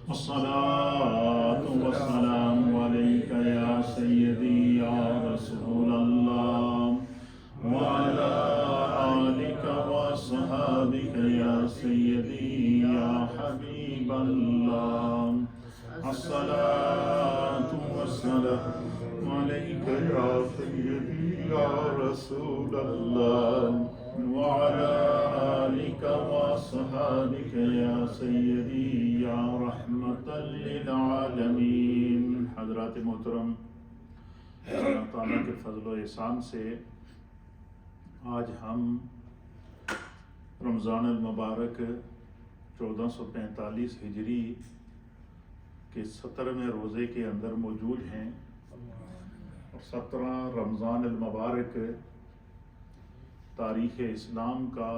الصلاة والسلام عليك يا سيدي يا رسول الله وعلى آلك وصحابك يا سيدي يا حبيب الله. الصلاة والسلام عليك يا سيدي يا رسول الله وعلى آلك وصحابك يا سيدي يا رحمة للعالمين. حضرات محترم، اللہ تعالیٰ کے فضل و احسان سے آج ہم رمضان المبارک 1445 ہجری کے 17ویں روزے کے اندر موجود ہیں، اور 17 رمضان المبارک تاریخ اسلام کا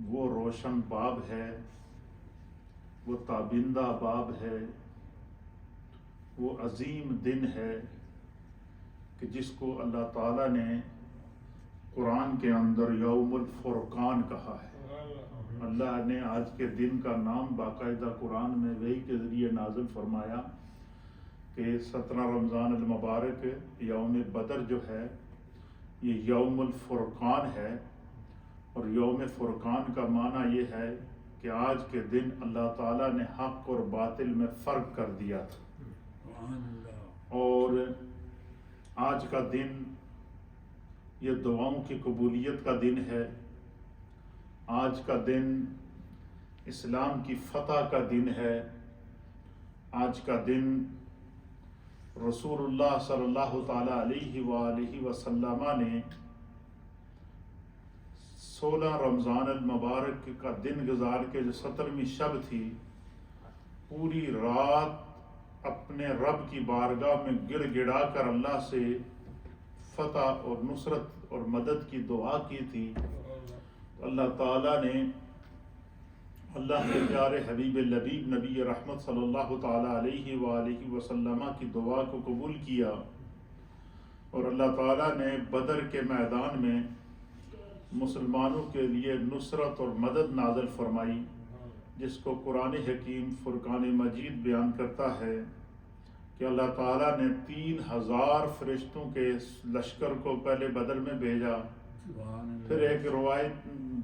وہ روشن باب ہے، وہ تابندہ باب ہے، وہ عظیم دن ہے کہ جس کو اللہ تعالیٰ نے قرآن کے اندر یوم الفرقان کہا ہے۔ اللہ نے آج کے دن کا نام باقاعدہ قرآن میں وحی کے ذریعے نازل فرمایا کہ 17 رمضان المبارک یوم بدر جو ہے یہ یوم الفرقان ہے، اور یوم فرقان کا معنی یہ ہے کہ آج کے دن اللہ تعالیٰ نے حق اور باطل میں فرق کر دیا تھا، اور آج کا دن یہ دعاؤں کی قبولیت کا دن ہے، آج کا دن اسلام کی فتح کا دن ہے، آج کا دن رسول اللہ صلی اللہ تعالیٰ علیہ وآلہ وسلم نے 16 رمضان المبارک کا دن گزار کے جو 17ویں شب تھی، پوری رات اپنے رب کی بارگاہ میں گڑ گڑا کر اللہ سے فتح اور نصرت اور مدد کی دعا کی تھی۔ اللہ تعالیٰ نے اللہ کے پیارے حبیب لبیب نبی رحمت صلی اللہ تعالیٰ علیہ وآلہ وسلم کی دعا کو قبول کیا، اور اللہ تعالیٰ نے بدر کے میدان میں مسلمانوں کے لیے نصرت اور مدد نازل فرمائی، جس کو قرآن حکیم فرقان مجید بیان کرتا ہے کہ اللہ تعالیٰ نے 3000 فرشتوں کے لشکر کو پہلے بدر میں بھیجا۔ پھر ایک روایت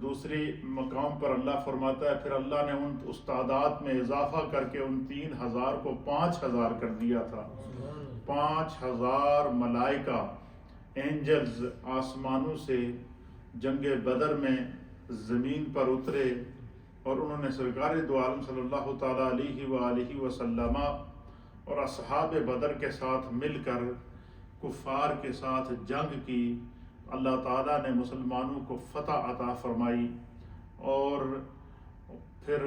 دوسری مقام پر اللہ فرماتا ہے پھر اللہ نے ان استعداد میں اضافہ کر کے ان 3000 کو 5000 کر دیا تھا۔ 5000 ملائکہ اینجلز آسمانوں سے جنگ بدر میں زمین پر اترے، اور انہوں نے سرکار دو عالم صلی اللہ تعالیٰ علیہ وآلہ وسلم اور اصحاب بدر کے ساتھ مل کر کفار کے ساتھ جنگ کی۔ اللہ تعالیٰ نے مسلمانوں کو فتح عطا فرمائی، اور پھر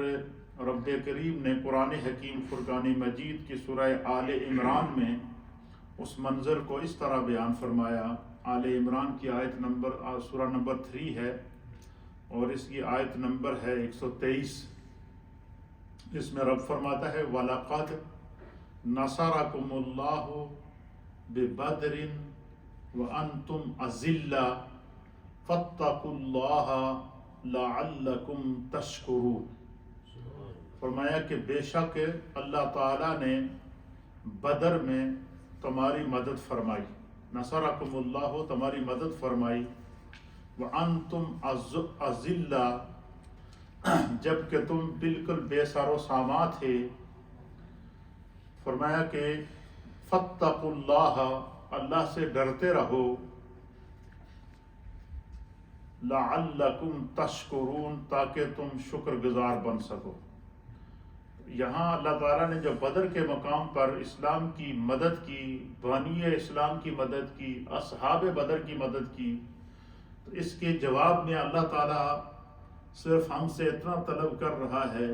رب کریم نے قرآن حکیم فرقان مجید کی سورہ آل عمران میں اس منظر کو اس طرح بیان فرمایا۔ آل عمران کی آیت نمبر سورہ نمبر 3 ہے، اور اس کی آیت نمبر ہے 123۔ اس میں رب فرماتا ہے وَلَقَدْ نَصَرَكُمُ اللَّهُ بِبَدْرٍ وَأَنْتُمْ أَذِلَّةٌ فَاتَّقُوا اللَّهَ لَعَلَّكُمْ تَشْكُرُونَ۔ فرمایا کہ بے شک اللہ تعالیٰ نے بدر میں تمہاری مدد فرمائی، نصرکم اللہ تمہاری مدد فرمائی، وَأَنْتُمْ أَذِلَّةٌ جبکہ تم بالکل بے سر و سامان تھے۔ فرمایا کہ فَاتَّقُوا اللَّهَ اللہ سے ڈرتے رہو، لَعَلَّكُمْ تَشْكُرُونَ تاکہ تم شکر گزار بن سکو۔ یہاں اللہ تعالیٰ نے جب بدر کے مقام پر اسلام کی مدد کی، بانی اسلام کی مدد کی، اصحاب بدر کی مدد کی، تو اس کے جواب میں اللہ تعالیٰ صرف ہم سے اتنا طلب کر رہا ہے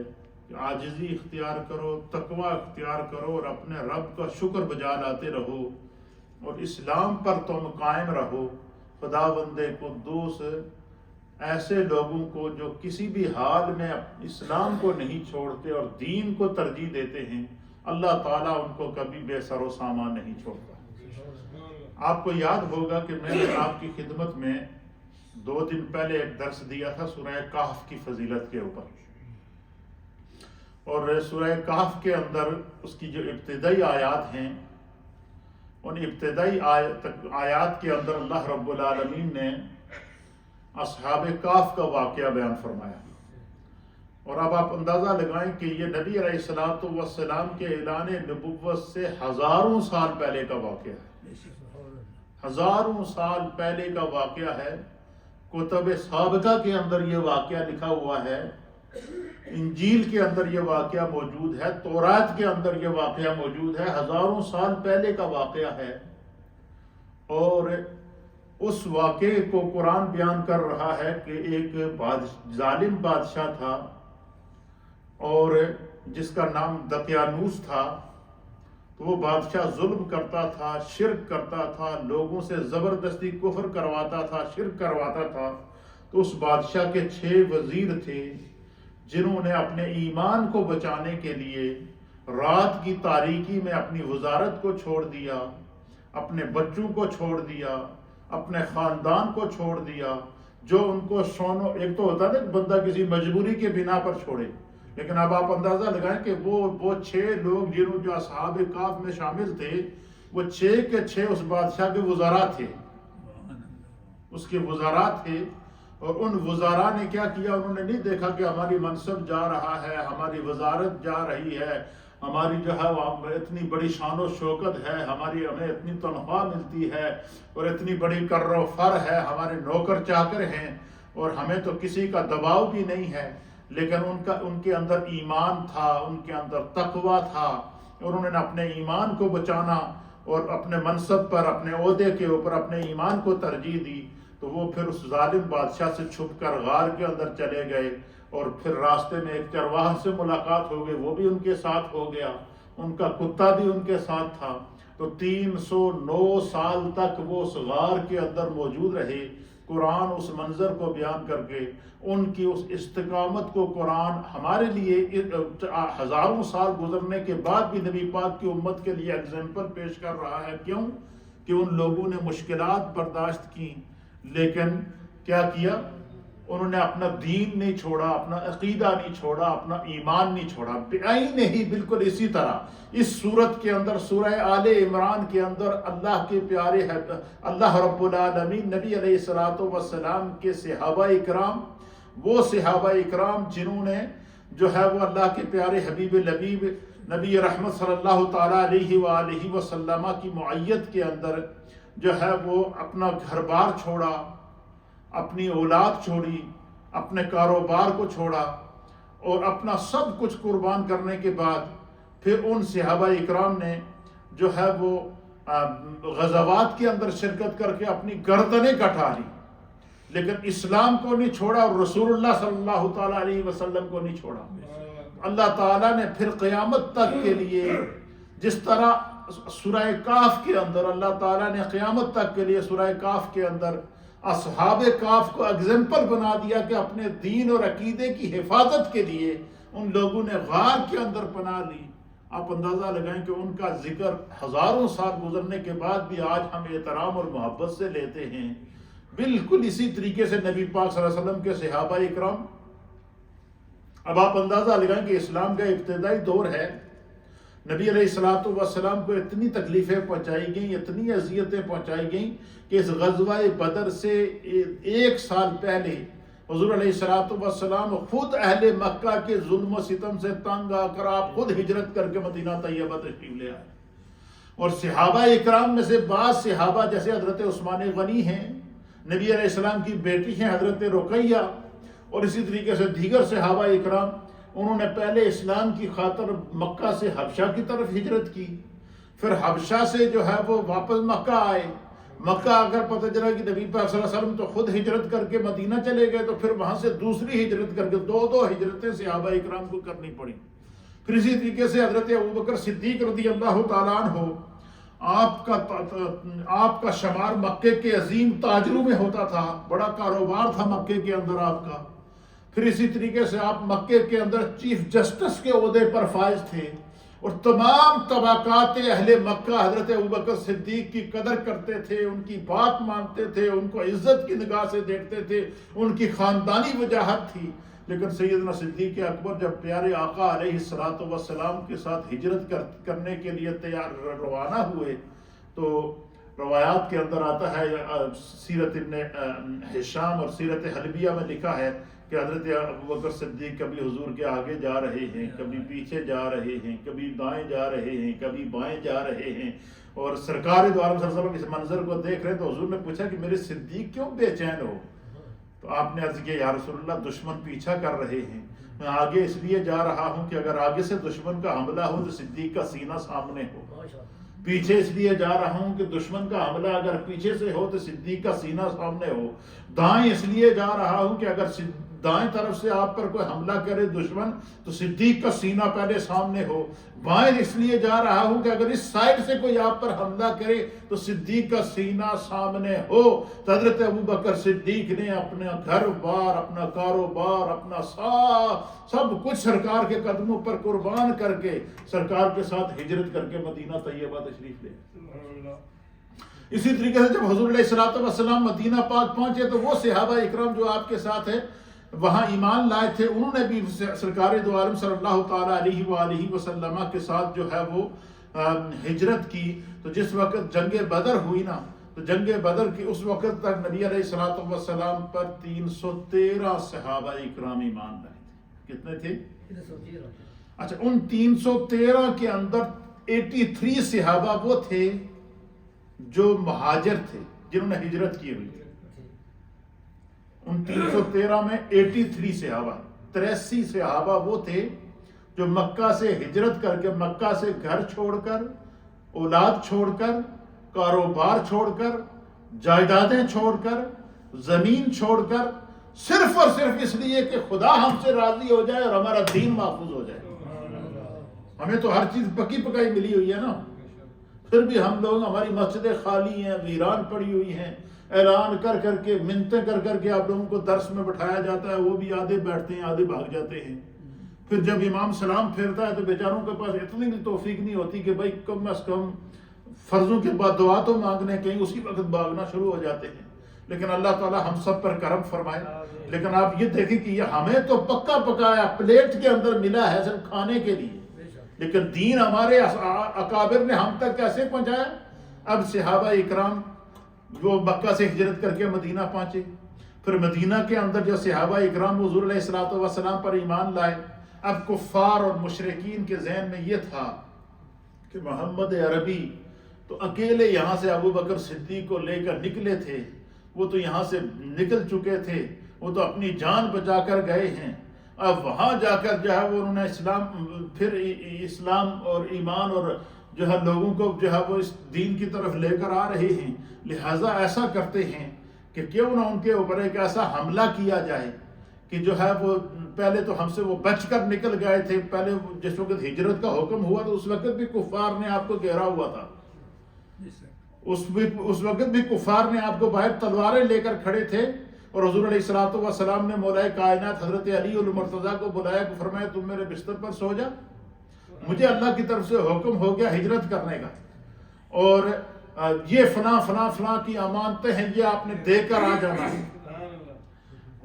کہ عاجزی اختیار کرو، تقوی اختیار کرو، اور اپنے رب کا شکر بجا لاتے رہو، اور اسلام پر تم قائم رہو۔ خداوند قدوس ایسے لوگوں کو جو کسی بھی حال میں اسلام کو نہیں چھوڑتے اور دین کو ترجیح دیتے ہیں، اللہ تعالیٰ ان کو کبھی بے سر و سامان نہیں چھوڑتا۔ آپ کو یاد ہوگا کہ میں نے آپ کی خدمت میں 2 دن پہلے ایک درس دیا تھا سورہ کہف کی فضیلت کے اوپر، اور سورہ کہف کے اندر اس کی جو ابتدائی آیات ہیں، ان ابتدائی آیات کے اندر اللہ رب العالمین نے اصحاب کہف کا واقعہ بیان فرمایا. اور اب آپ اندازہ لگائیں کہ یہ نبی علیہ الصلوۃ والسلام کے اعلان نبوت سے ہزاروں سال پہلے کا واقعہ ہے. ہزاروں سال پہلے کا واقعہ ہے. کتب سابقہ کے اندر یہ واقعہ لکھا ہوا ہے، انجیل کے اندر یہ واقعہ موجود ہے، تورات کے اندر یہ واقعہ موجود ہے. ہزاروں سال پہلے کا واقعہ ہے. اور اس واقعے کو قرآن بیان کر رہا ہے کہ ایک ظالم بادشاہ تھا، اور جس کا نام دقیانوس تھا. تو وہ بادشاہ ظلم کرتا تھا، شرک کرتا تھا، لوگوں سے زبردستی کفر کرواتا تھا، شرک کرواتا تھا. تو اس بادشاہ کے 6 وزیر تھے جنہوں نے اپنے ایمان کو بچانے کے لیے رات کی تاریکی میں اپنی وزارت کو چھوڑ دیا، اپنے بچوں کو چھوڑ دیا، اپنے خاندان کو چھوڑ دیا. جو ان کو ایک تو ہوتا ہے نا بندہ کسی مجبوری کے بنا پر چھوڑے، لیکن اب آپ اندازہ لگائیں کہ وہ 6 لوگ جنہوں جو اصحاب کہف میں شامل تھے، وہ 6 کے 6 اس بادشاہ کے وزراء تھے، اس کے وزراء تھے. اور ان وزراء نے کیا کیا؟ انہوں نے نہیں دیکھا کہ ہماری منصب جا رہا ہے، ہماری وزارت جا رہی ہے، ہماری جو ہے اتنی بڑی شان و شوکت ہے، ہمیں اتنی تنخواہ ملتی ہے، اور اتنی بڑی کر و فر ہے، ہمارے نوکر چاکر ہیں، اور ہمیں تو کسی کا دباؤ بھی نہیں ہے. لیکن ان کے اندر ایمان تھا، ان کے اندر تقویٰ تھا، اور انہوں نے اپنے ایمان کو بچانا اور اپنے منصب پر، اپنے عہدے کے اوپر اپنے ایمان کو ترجیح دی. تو وہ پھر اس ظالم بادشاہ سے چھپ کر غار کے اندر چلے گئے، اور پھر راستے میں ایک چرواہا سے ملاقات ہو گئی، وہ بھی ان کے ساتھ ہو گیا، ان کا کتا بھی ان کے ساتھ تھا. تو 309 سال تک وہ اس غار کے اندر موجود رہے. قرآن اس منظر کو بیان کر کے ان کی اس استقامت کو قرآن ہمارے لیے ہزاروں سال گزرنے کے بعد بھی نبی پاک کی امت کے لیے ایگزامپل پیش کر رہا ہے. کیوں؟ کہ ان لوگوں نے مشکلات برداشت کی، لیکن کیا کیا؟ انہوں نے اپنا دین نہیں چھوڑا، اپنا عقیدہ نہیں چھوڑا، اپنا ایمان نہیں چھوڑا. نہیں، بالکل اسی طرح اس سورت کے اندر، سورہ آل عمران کے اندر، اللہ کے پیارے اللہ رب العالمین نبی علیہ الصلوۃ والسلام کے صحابہ اکرام، وہ صحابہ اکرام جنہوں نے جو ہے وہ اللہ کے پیارے حبیب لبیب نبی رحمت صلی اللہ تعالیٰ علیہ وآلہ وسلم کی معیت کے اندر جو ہے وہ اپنا گھر بار چھوڑا، اپنی اولاد چھوڑی، اپنے کاروبار کو چھوڑا، اور اپنا سب کچھ قربان کرنے کے بعد پھر ان صحابہ اکرام نے جو ہے وہ غزوات کے اندر شرکت کر کے اپنی گردنیں کٹا لی، لیکن اسلام کو نہیں چھوڑا اور رسول اللہ صلی اللہ تعالیٰ علیہ وسلم کو نہیں چھوڑا. اللہ تعالیٰ نے پھر قیامت تک کے لیے، جس طرح سورہ کہف کے اندر اللہ تعالیٰ نے قیامت تک کے لیے سورہ کہف کے اندر اصحاب کہف کو ایگزامپل بنا دیا کہ اپنے دین اور عقیدے کی حفاظت کے لیے ان لوگوں نے غار کے اندر پناہ لی. آپ اندازہ لگائیں کہ ان کا ذکر ہزاروں سال گزرنے کے بعد بھی آج ہم احترام اور محبت سے لیتے ہیں. بالکل اسی طریقے سے نبی پاک صلی اللہ علیہ وسلم کے صحابہ اکرام. اب آپ اندازہ لگائیں کہ اسلام کا ابتدائی دور ہے، نبی علیہ الصلوۃ والسلام کو اتنی تکلیفیں پہنچائی گئیں، اتنی اذیتیں پہنچائی گئیں کہ اس غزوہ بدر سے 1 سال پہلے حضور علیہ الصلوۃ والسلام خود اہل مکہ کے ظلم و ستم سے تنگ آ کر آپ خود ہجرت کر کے مدینہ طیبہ تشریف لے آئے. اور صحابہ اکرام میں سے بعض صحابہ جیسے حضرت عثمان غنی ہیں، نبی علیہ السلام کی بیٹی ہیں حضرت رقیہ، اور اسی طریقے سے دیگر صحابہ اکرام، انہوں نے پہلے اسلام کی خاطر مکہ سے حبشہ کی طرف ہجرت کی، پھر حبشہ سے جو ہے وہ واپس مکہ آئے. مکہ آ کر پتہ چلا کہ نبی پاک صلی اللہ علیہ وسلم تو خود ہجرت کر کے مدینہ چلے گئے، تو پھر وہاں سے دوسری ہجرت کر کے 2 ہجرتیں صحابہ اکرام کو کرنی پڑی. پھر اسی طریقے سے حضرت ابوبکر صدیق رضی اللہ تعالیٰ عنہ، آپ کا شمار مکے کے عظیم تاجروں میں ہوتا تھا، بڑا کاروبار تھا مکے کے اندر آپ کا. پھر اسی طریقے سے آپ مکے کے اندر چیف جسٹس کے عہدے پر فائز تھے، اور تمام طبقات اہل مکہ حضرت ابوبکر صدیق کی قدر کرتے تھے، ان کی بات مانتے تھے، ان کو عزت کی نگاہ سے دیکھتے تھے، ان کی خاندانی وجاہت تھی. لیکن سیدنا صدیق اکبر جب پیارے آقا علیہ الصلوۃ والسلام کے ساتھ ہجرت کرنے کے لیے روانہ ہوئے تو روایات کے اندر آتا ہے، سیرت ابن ہشام اور سیرت حلبیہ میں لکھا ہے کہ حضرت ابوبکر صدیق کبھی حضور کے آگے جا رہے ہیں، کبھی پیچھے جا رہے ہیں، کبھی دائیں جا رہے ہیں، کبھی بائیں جا رہے ہیں، اور سرکار دو عالم صلی اللہ علیہ وسلم اس منظر کو دیکھ رہے ہیں تو حضور نے پوچھا کہ میرے صدیق کیوں بے چین ہو؟ تو آپ نے عرض کیا یا رسول اللہ دشمن پیچھا کر رہے ہیں، میں آگے اس لیے جا رہا ہوں کہ اگر آگے سے دشمن کا حملہ ہو تو صدیق کا سینہ سامنے ہو، پیچھے اس لیے جا رہا ہوں کہ دشمن کا حملہ اگر پیچھے سے ہو تو صدیق کا سینہ سامنے ہو، دائیں اس لیے جا رہا ہوں کہ اگر دائیں طرف سے آپ پر کوئی حملہ کرے دشمن تو صدیق کا سینہ پہلے سامنے ہو، بائیں اس لیے جا رہا ہوں کہ اگر اس سائڈ سے کوئی آپ پر حملہ کرے تو صدیق کا سینہ سامنے ہو۔ تو حضرت ابوبکر صدیق نے اپنا گھر بار، اپنا کاروبار، اپنا سب کچھ سرکار کے قدموں پر قربان کر کے سرکار کے ساتھ ہجرت کر کے مدینہ طیبہ تشریف لے۔ اسی طریقے سے جب حضور علیہ الصلوۃ والسلام مدینہ پاک پہنچے تو وہ صحابہ اکرام جو آپ کے ساتھ ہیں وہاں ایمان لائے تھے، انہوں نے بھی سرکار دو عالم صلی اللہ تعالیٰ علیہ وآلہ وسلم کے ساتھ جو ہے وہ ہجرت کی۔ تو جس وقت جنگ بدر ہوئی نا تو جنگ بدر کی اس وقت تک نبی علیہ الصلوۃ والسلام پر 313 صحابہ اکرام ایمان لائے تھے۔ کتنے تھے؟ 313۔ اچھا، ان 313 کے اندر 83 صحابہ وہ تھے جو مہاجر تھے، جنہوں نے ہجرت کی ہوئی تھی۔ ان 313 میں 83 صحابہ، 83 صحابہ وہ تھے جو مکہ سے ہجرت کر کے، مکہ سے گھر چھوڑ کر، اولاد چھوڑ کر، کاروبار چھوڑ کر، جائیدادیں چھوڑ کر، زمین چھوڑ کر، صرف اور صرف اس لیے کہ خدا ہم سے راضی ہو جائے اور ہمارا دین محفوظ ہو جائے۔ ہمیں تو ہر چیز پکی پکائی ملی ہوئی ہے نا، پھر بھی ہم لوگ، ہماری مسجدیں خالی ہیں، ویران پڑی ہوئی ہیں، اعلان کر کر کے، منتیں کر کر کے آپ لوگوں کو درس میں بٹھایا جاتا ہے، وہ بھی آدھے بیٹھتے ہیں آدھے بھاگ جاتے ہیں۔ پھر جب امام سلام پھیرتا ہے تو بیچاروں کے پاس اتنی بھی توفیق نہیں ہوتی کہ بھائی کم از کم فرضوں کے بعد دعا تو مانگنے، کہیں اسی وقت بھاگنا شروع ہو جاتے ہیں۔ لیکن اللہ تعالی ہم سب پر کرم فرمائے۔ لیکن آپ یہ دیکھیں کہ یہ ہمیں تو پکا پکایا پلیٹ کے اندر ملا ہے صرف کھانے کے لیے، لیکن دین ہمارے اکابر نے ہم تک کیسے پہنچایا؟ اب صحابہ اکرام وہ مکہ سے ہجرت کر کے مدینہ پہنچے، پھر مدینہ کے اندر جو صحابہ اکرام حضور علیہ الصلوۃ والسلام پر ایمان لائے، اب کفار اور مشرکین کے ذہن میں یہ تھا کہ محمد عربی تو اکیلے یہاں سے ابوبکر صدیق کو لے کر نکلے تھے، وہ تو یہاں سے نکل چکے تھے، وہ تو اپنی جان بچا کر گئے ہیں، اب وہاں جا کر جو ہے وہ انہوں نے اسلام اور ایمان اور جو ہے لوگوں کو جو ہے وہ اس دین کی طرف لے کر آ رہے ہیں، لہٰذا ایسا کرتے ہیں کہ کیوں نہ ان کے اوپر ایک ایسا حملہ کیا جائے کہ جو ہے وہ پہلے تو ہم سے وہ بچ کر نکل گئے تھے، پہلے جس وقت ہجرت کا حکم ہوا تو اس وقت بھی کفار نے آپ کو گھیرا ہوا تھا، اس وقت بھی کفار نے آپ کو باہر تلواریں لے کر کھڑے تھے، اور حضور علیہ الصلوۃ والسلام نے مولا کائنات حضرت علی المرتضیٰ کو بلایا کہ فرمایا تم میرے بستر پر سو جا، مجھے اللہ کی طرف سے حکم ہو گیا ہجرت کرنے کا، اور یہ فلاں فلاں فلاں کی امانتیں ہیں، یہ آپ نے دے کر آ جانا ہے،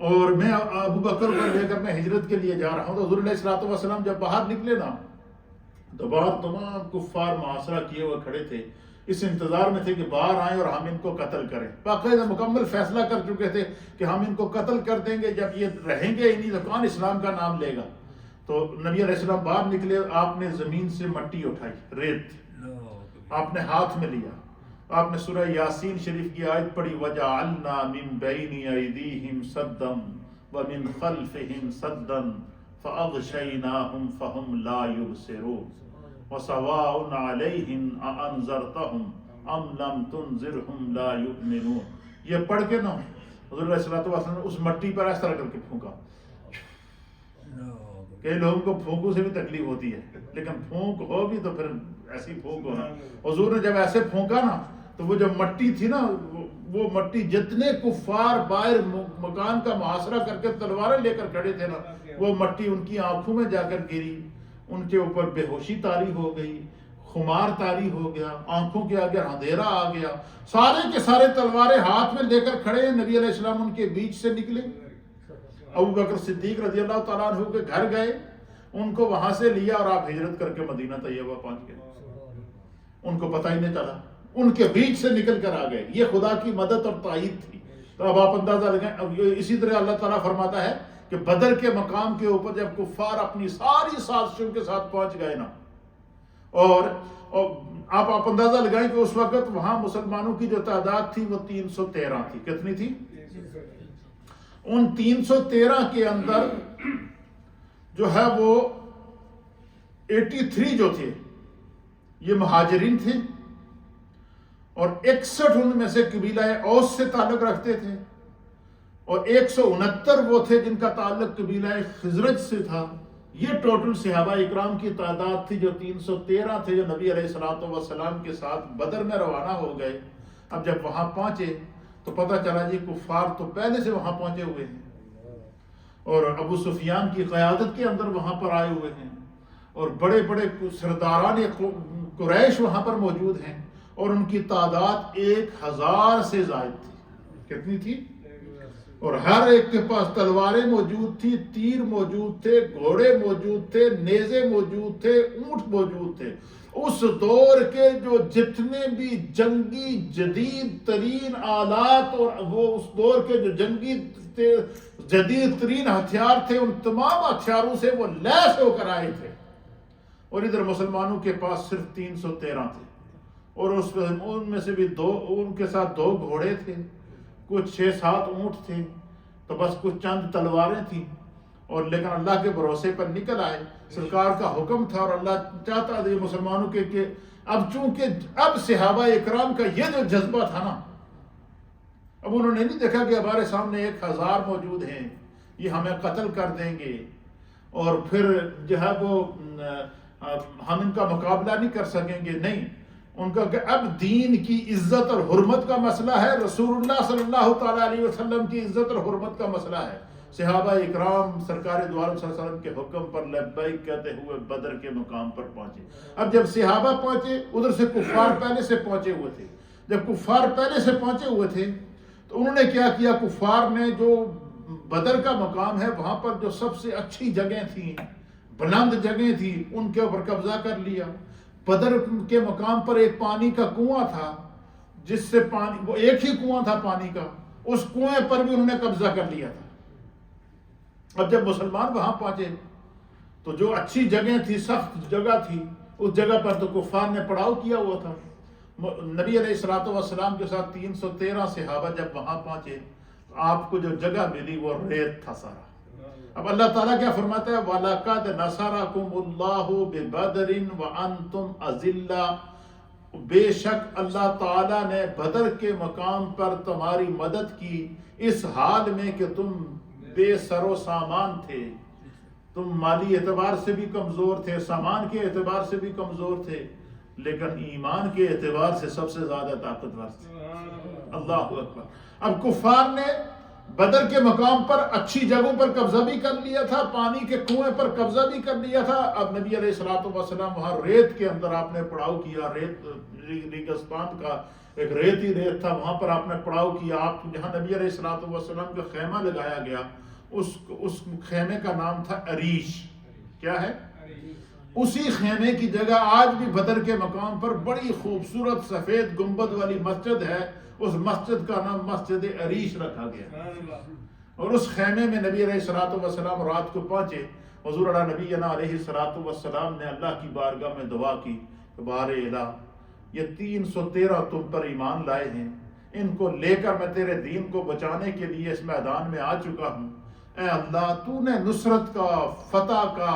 اور میں ابوبکر کو لے کر میں ہجرت کے لیے جا رہا ہوں۔ تو حضور علیہ الصلوۃ والسلام جب باہر نکلے نا تو باہر تمام کفار محاصرہ کیے ہوئے کھڑے تھے، اس انتظار میں تھے کہ باہر آئیں اور ہم ان کو قتل کریں، باقاعدہ مکمل فیصلہ کر چکے تھے کہ ہم ان کو قتل کر دیں گے، جب یہ رہیں گے انہیں تو کون اسلام کا نام لے گا۔ تو نبی علیہ السلام باہر نکلے، آپ نے زمین سے مٹی اٹھائی، ریت آپ نے ہاتھ میں لیا، آپ نے سورہ یاسین شریف کی آیت پڑھی وَجَعَلْنَا مِن بَيْنِ أَيْدِيهِمْ سَدًّا وَمِن خَلْفِهِمْ سَدًّا فَأَغْشَيْنَاهُمْ فَهُمْ لَا يُبْصِرُونَ وَسَوَاءٌ عَلَيْهِمْ أَأَنذَرْتَهُمْ أَمْ لَمْ تُنذِرْهُمْ لَا يُؤْمِنُونَ۔ یہ پڑھ کے نا حضور علیہ الصلوۃ والسلام نے اس مٹی پر اس طرح کر کے پھونکا۔ کئی لوگوں کو پھونکوں سے بھی تکلیف ہوتی ہے، لیکن پھونک ہو بھی تو پھر ایسی پھونک ہونا۔ حضور نے جب ایسے پھونکا نا تو وہ جو مٹی تھی نا، وہ مٹی جتنے کفار باہر مکان کا محاصرہ کر کے تلواریں لے کر کھڑے تھے نا، وہ مٹی ان کی آنکھوں میں جا کر گری، ان کے اوپر بے ہوشی طاری ہو گئی، خمار طاری ہو گیا، آنکھوں کے آگے اندھیرا آ گیا، سارے کے سارے تلواریں ہاتھ میں لے کر کھڑے ہیں، نبی علیہ السلام ان کے بیچ سے نکلے ابو بکر صدیق رضی اللہ تعالیٰ عنہ کے گھر گئے، ان کو وہاں سے لیا اور آپ ہجرت کر کے مدینہ طیبہ پہنچ گئے، ان کو پتہ ہی نہیں چلا، ان کے بیچ سے نکل کر آ گئے۔ یہ خدا کی مدد اور تائید تھی۔ تو اب آپ اندازہ لگائیں، اب اسی طرح اللہ تعالیٰ فرماتا ہے کہ بدر کے مقام کے اوپر جب کفار اپنی ساری سازشوں کے ساتھ پہنچ گئے نا، اور آپ اندازہ لگائیں کہ اس وقت وہاں مسلمانوں کی جو تعداد تھی وہ 313 تھی۔ کتنی تھی؟ ان 313 کے اندر جو ہے وہ 83 جو تھے یہ مہاجرین تھے، اور 61 ان میں سے قبیلہ اوس سے تعلق رکھتے تھے، اور 169 وہ تھے جن کا تعلق قبیلہ خزرج سے تھا۔ یہ ٹوٹل صحابہ اکرام کی تعداد تھی جو 313 تھے، جو نبی علیہ الصلوۃ والسلام کے ساتھ بدر میں روانہ ہو گئے۔ اب جب وہاں پہنچے تو پتہ چلا جی کفار تو پہلے سے وہاں پہنچے ہوئے ہیں، اور ابو سفیان کی قیادت کے اندر وہاں پر آئے ہوئے ہیں، اور بڑے بڑے سرداران قریش وہاں پر موجود ہیں، اور ان کی تعداد 1000 سے زائد تھی۔ کتنی تھی؟ اور ہر ایک کے پاس تلواریں موجود تھی، تیر موجود تھے، گھوڑے موجود تھے، نیزے موجود تھے، اونٹ موجود تھے۔ اس دور کے جو جتنے بھی جنگی جدید ترین آلات اور وہ اس دور کے جو جنگی جدید ترین ہتھیار تھے، ان تمام ہتھیاروں سے وہ لیس ہو کر آئے تھے، اور ادھر مسلمانوں کے پاس صرف 313 تھے، اور ان میں سے بھی ان کے ساتھ 2 گھوڑے تھے، کچھ 6-7 اونٹ تھے، تو بس کچھ چند تلواریں تھیں، اور لیکن اللہ کے بھروسے پر نکل آئے۔ سرکار کا حکم تھا اور اللہ چاہتا تھا مسلمانوں کے کہ اب چونکہ اب صحابہ اکرام کا یہ جو جذبہ تھا نا، اب انہوں نے نہیں دیکھا کہ ہمارے سامنے 1000 موجود ہیں، یہ ہمیں قتل کر دیں گے، اور پھر جو ہے وہ ہم ان کا مقابلہ نہیں کر سکیں گے۔ نہیں، ان کا کہ اب دین کی عزت اور حرمت کا مسئلہ ہے، رسول اللہ صلی اللہ تعالیٰ علیہ وسلم کی عزت اور حرمت کا مسئلہ ہے۔ صحابہ اکرام سرکار دو عالم صلی اللہ علیہ وسلم کے حکم پر لبیک کہتے ہوئے بدر کے مقام پر پہنچے۔ اب جب صحابہ پہنچے، ادھر سے کفار پہلے سے پہنچے ہوئے تھے۔ جب کفار پہلے سے پہنچے ہوئے تھے تو انہوں نے کیا کیا، کفار نے جو بدر کا مقام ہے وہاں پر جو سب سے اچھی جگہیں تھیں، بلند جگہیں تھیں، ان کے اوپر قبضہ کر لیا۔ بدر کے مقام پر ایک پانی کا کنواں تھا، جس سے پانی، وہ ایک ہی کنواں تھا پانی کا، اس کنویں پر بھی انہوں نے قبضہ کر لیا تھا۔ اب جب مسلمان وہاں پہنچے تو جو اچھی جگہ تھی، سخت جگہ تھی، اس جگہ پر تو کفار نے پڑاؤ کیا ہوا تھا۔ نبی علیہ الصلوۃ والسلام کے ساتھ 313 صحابہ جب وہاں پہنچے تو آپ کو جو جگہ ملی وہ ریت تھا سارا۔ اب اللہ تعالیٰ کیا فرماتا ہے، وَلَقَدْ نَصَرَكُمُ اللَّهُ بِبَدْرٍ وَأَنْتُمْ أَذِلَّةٌ، بے شک اللہ تعالیٰ نے بدر کے مقام پر تمہاری مدد کی، اس حال میں کہ تم بے سر و سامان تھے، تم مالی اعتبار سے بھی کمزور تھے، سامان کے اعتبار سے بھی کمزور تھے، لیکن ایمان کے اعتبار سے سب سے زیادہ طاقتور تھے۔ اللہ اکبر۔ اب کفار نے بدر کے مقام پر اچھی جگہوں پر قبضہ بھی کر لیا تھا، پانی کے کنویں پر قبضہ بھی کر لیا تھا۔ اب نبی علیہ الصلوۃ والسلام وہاں ریت کے اندر آپ نے پڑاؤ کیا، ریگستان کا ایک ریتی ریت تھا، وہاں پر آپ نے پڑاؤ کیا۔ آپ جہاں نبی علیہ الصلوۃ والسلام کا خیمہ لگایا گیا، اس خیمے کا نام تھا عریش۔ کیا ہے؟ اسی خیمے کی جگہ آج بھی بدر کے مقام پر بڑی خوبصورت سفید گنبد والی مسجد ہے، اس مسجد کا نام مسجد عریش رکھا گیا۔ اور اس خیمے میں نبی علیہ الصلوۃ والسلام رات کو پہنچے۔ حضور علیہ نبینا علیہ الصلوۃ والسلام نے اللہ کی بارگاہ میں دعا کی کہ بار الہ، یہ 313 تم پر ایمان لائے ہیں، ان کو لے کر میں تیرے دین کو بچانے کے لیے اس میدان میں آ چکا ہوں۔ اے اللہ، تو نے نصرت کا، فتح کا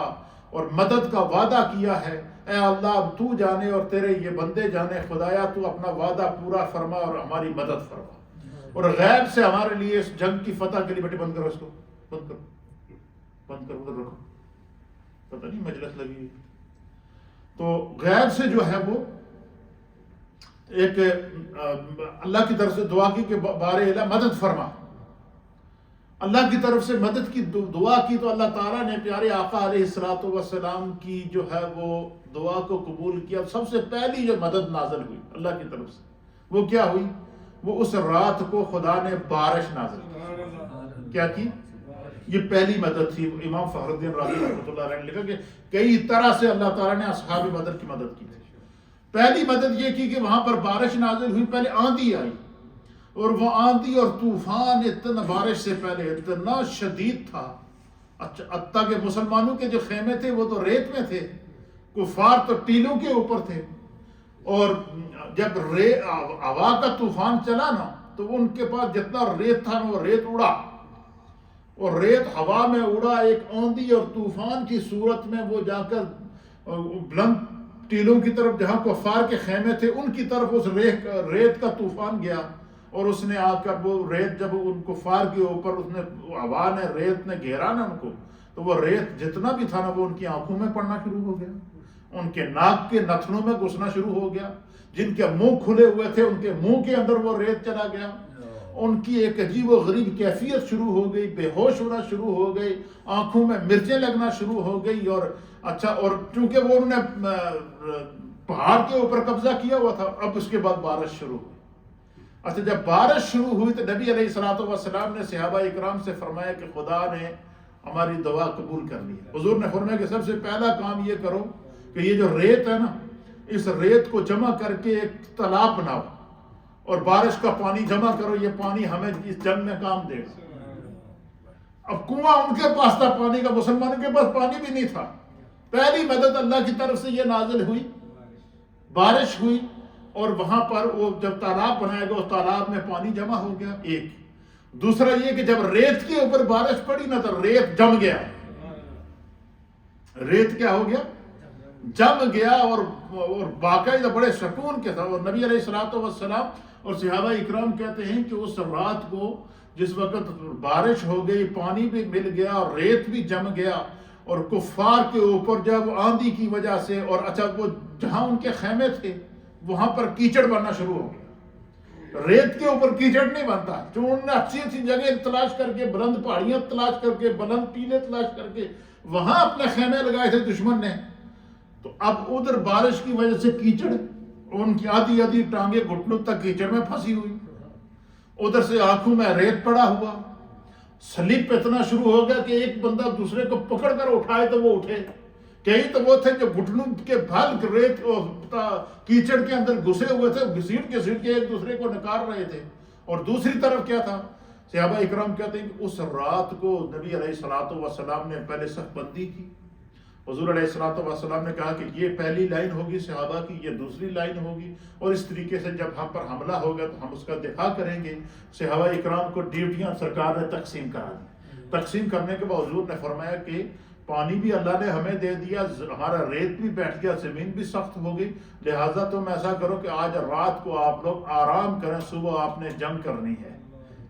اور مدد کا وعدہ کیا ہے، اے اللہ اب تو جانے اور تیرے یہ بندے جانے، خدایا تو اپنا وعدہ پورا فرما اور ہماری مدد فرما، اور غیب سے ہمارے لیے اس جنگ کی فتح کے لیے۔ بیٹے بند کرو اس کو، بند کرو، بند کرو، ادھر رکھو، پتہ نہیں مجلس لگی ہے۔ تو غیب سے جو ہے وہ ایک اللہ کی طرف سے دعا کی کہ بار الہ مدد فرما۔ اللہ کی طرف سے مدد کی دعا کی تو اللہ تعالیٰ نے پیارے آقا علیہ الصلوۃ والسلام کی جو ہے وہ دعا کو قبول کیا۔ سب سے پہلی جو مدد نازل ہوئی اللہ کی طرف سے وہ کیا ہوئی؟ وہ اس رات کو خدا نے بارش نازل کی۔ کیا کی؟ یہ پہلی مدد تھی. امام فخر الدین رازی رحمۃ اللہ علیہ نے لکھا کہ کئی طرح سے اللہ تعالیٰ نے اصحاب بدر کی مدد کی تھی. پہلی مدد یہ کی کہ وہاں پر بارش نازل ہوئی. پہلے آندھی آئی اور وہ آندھی اور طوفان اتنا بارش سے پہلے اتنا شدید تھا. اچھا حتیٰ کہ مسلمانوں کے جو خیمے تھے وہ تو ریت میں تھے, کفار تو ٹیلوں کے اوپر تھے. اور جب ہوا کا طوفان چلا نا تو ان کے پاس جتنا ریت تھا نا وہ ریت اڑا, اور ریت ہوا میں اڑا ایک آندھی اور طوفان کی صورت میں وہ جا کر بلند ٹیلوں کی طرف جہاں کفار کے خیمے تھے ان کی طرف اس ریت کا طوفان گیا. اور اس نے آ کر وہ ریت جب ان کفار کے اوپر اس نے ہوا نے ریت نے گھیرا نا ان کو, تو وہ ریت جتنا بھی تھا نا وہ ان کی آنکھوں میں پڑنا شروع ہو گیا, ان کے ناک کے نتنوں میں گھسنا شروع ہو گیا. جن کے منہ کھلے ہوئے تھے ان کے منہ کے اندر وہ ریت چلا گیا. ان کی ایک عجیب و غریب کیفیت شروع ہو گئی, بے ہوش ہونا شروع ہو گئی, آنکھوں میں مرچیں لگنا شروع ہو گئی. اور اچھا, اور چونکہ وہ انہوں نے پہاڑ کے اوپر قبضہ کیا ہوا تھا, اب اس کے بعد بارش شروع ہوئی. اچھا, جب بارش شروع ہوئی تو نبی علیہ الصلوۃ والسلام نے صحابہ اکرام سے فرمایا کہ خدا نے ہماری دعا قبول کر لی. حضور نے فرمایا کہ سب سے پہلا کام یہ کرو کہ یہ جو ریت ہے نا, اس ریت کو جمع کر کے ایک تالاب بناؤ اور بارش کا پانی جمع کرو, یہ پانی ہمیں اس جنگ میں کام دے گا. اب کنواں ان کے پاس تھا پانی کا, مسلمانوں کے پاس پانی بھی نہیں تھا. پہلی مدد اللہ کی طرف سے یہ نازل ہوئی, بارش ہوئی, اور وہاں پر وہ جب تالاب بنایا گیا اس تالاب میں پانی جمع ہو گیا. ایک دوسرا یہ کہ جب ریت کے اوپر بارش پڑی نا تو ریت جم گیا. ریت کیا ہو گیا؟ جم گیا. اور باقاعدہ بڑے سکون کے تھا. اور نبی علیہ الصلوۃ والسلام اور صحابہ اکرام کہتے ہیں کہ اس رات کو جس وقت بارش ہو گئی, پانی بھی مل گیا اور ریت بھی جم گیا, اور کفار کے اوپر جب آندھی کی وجہ سے, اور اچھا وہ جہاں ان کے خیمے تھے وہاں پر کیچڑ بننا شروع ہو گیا. ریت کے اوپر کیچڑ نہیں بنتا. جو انہوں نے اچھی اچھی جگہ تلاش کر کے, بلند پہاڑیاں تلاش کر کے, بلند ٹیلے تلاش کر کے وہاں اپنے خیمے لگائے تھے دشمن نے, تو اب ادھر بارش کی وجہ سے کیچڑ, ان کی آدھی آدھی ٹانگیں گھٹنوں تک کیچڑ میں پھنسی ہوئی, ادھر سے آنکھوں میں ریت پڑا ہوا. سلپ اتنا شروع ہو گیا کہ ایک بندہ دوسرے کو پکڑ کر اٹھائے تو وہ اٹھے. کئی تو وہ تھے جو گھٹنوں کے بھل ریت کیچڑ کے اندر گھسے ہوئے تھے, گھسیٹ کے ایک دوسرے کو نکال رہے تھے. اور دوسری طرف کیا تھا, صحابہ اکرام کہتے ہیں کہ اس رات کو نبی علیہ الصلوۃ والسلام نے پہلے صف بندی کی. حضور علیہ الصلوۃ والسلام نے کہا کہ یہ پہلی لائن ہوگی صحابہ کی, یہ دوسری لائن ہوگی, اور اس طریقے سے جب ہم پر حملہ ہوگا تو ہم اس کا دفاع کریں گے. صحابہ اکرام کو ڈیوٹیاں سرکار نے تقسیم کرا دی. تقسیم کرنے کے بعد حضور نے فرمایا کہ پانی بھی اللہ نے ہمیں دے دیا, ہمارا ریت بھی بیٹھ گیا, زمین بھی سخت ہو گئی, لہٰذا تم ایسا کرو کہ آج رات کو آپ لوگ آرام کریں, صبح آپ نے جنگ کرنی ہے,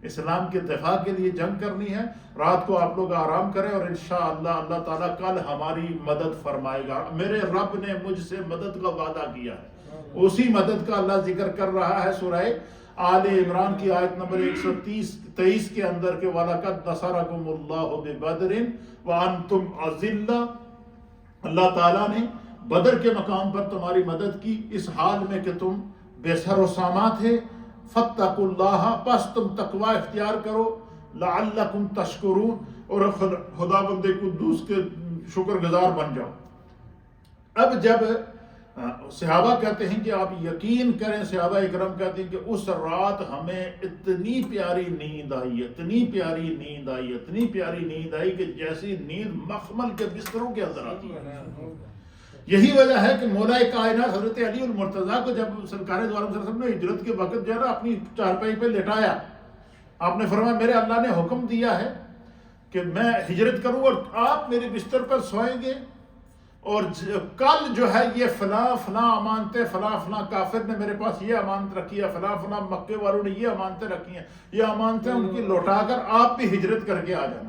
اسلام کے دفاع کے لیے جنگ کرنی ہے. رات کو آپ لوگ آرام کریں اور انشاءاللہ اللہ تعالیٰ کل ہماری مدد فرمائے گا. میرے رب نے مجھ سے مدد کا وعدہ کیا ہے. اسی مدد کا اللہ ذکر کر رہا ہے سورہ آل عمران کی آیت نمبر 123 کے اندر کہ وَلَقَدْ نَصَرَكُمُ اللَّهُ بِبَدْرٍ وَأَنْتُمْ أَذِلَّةٌ. اللہ تعالیٰ نے بدر کے مقام پر تمہاری مدد کی اس حال میں کہ تم بے سر و سامان تھے. فَاتَّقُوا اللَّهَ, پس تم تقوی اختیار کرو, لَعَلَّكُمْ تَشْكُرُونَ, اور خدا بند قدوس کے شکر گزار بن جاؤ. اب جب صحابہ کہتے ہیں کہ آپ یقین کریں, صحابہ اکرام کہتے ہیں کہ اس رات ہمیں اتنی پیاری نیند آئی, اتنی پیاری نیند آئی, اتنی پیاری نیند آئی کہ جیسی نیند مخمل کے بستروں کے اندر آتی ہے. یہی وجہ ہے کہ مولا کائنات حضرت علی المرتضیٰ کو جب سرکار دو عالم صلی اللہ علیہ وسلم نے ہجرت کے وقت جو ہے نا اپنی چارپائی پہ لٹایا, آپ نے فرمایا میرے اللہ نے حکم دیا ہے کہ میں ہجرت کروں اور آپ میرے بستر پر سوئیں گے, اور کل جو ہے یہ فلاں فلاں امانتیں, فلاں فلاں کافر نے میرے پاس یہ امانت رکھی ہے, فلاں فلاں مکے والوں نے یہ امانتیں رکھی ہیں, یہ امانتیں ان کی لوٹا کر آپ بھی ہجرت کر کے آ جانا.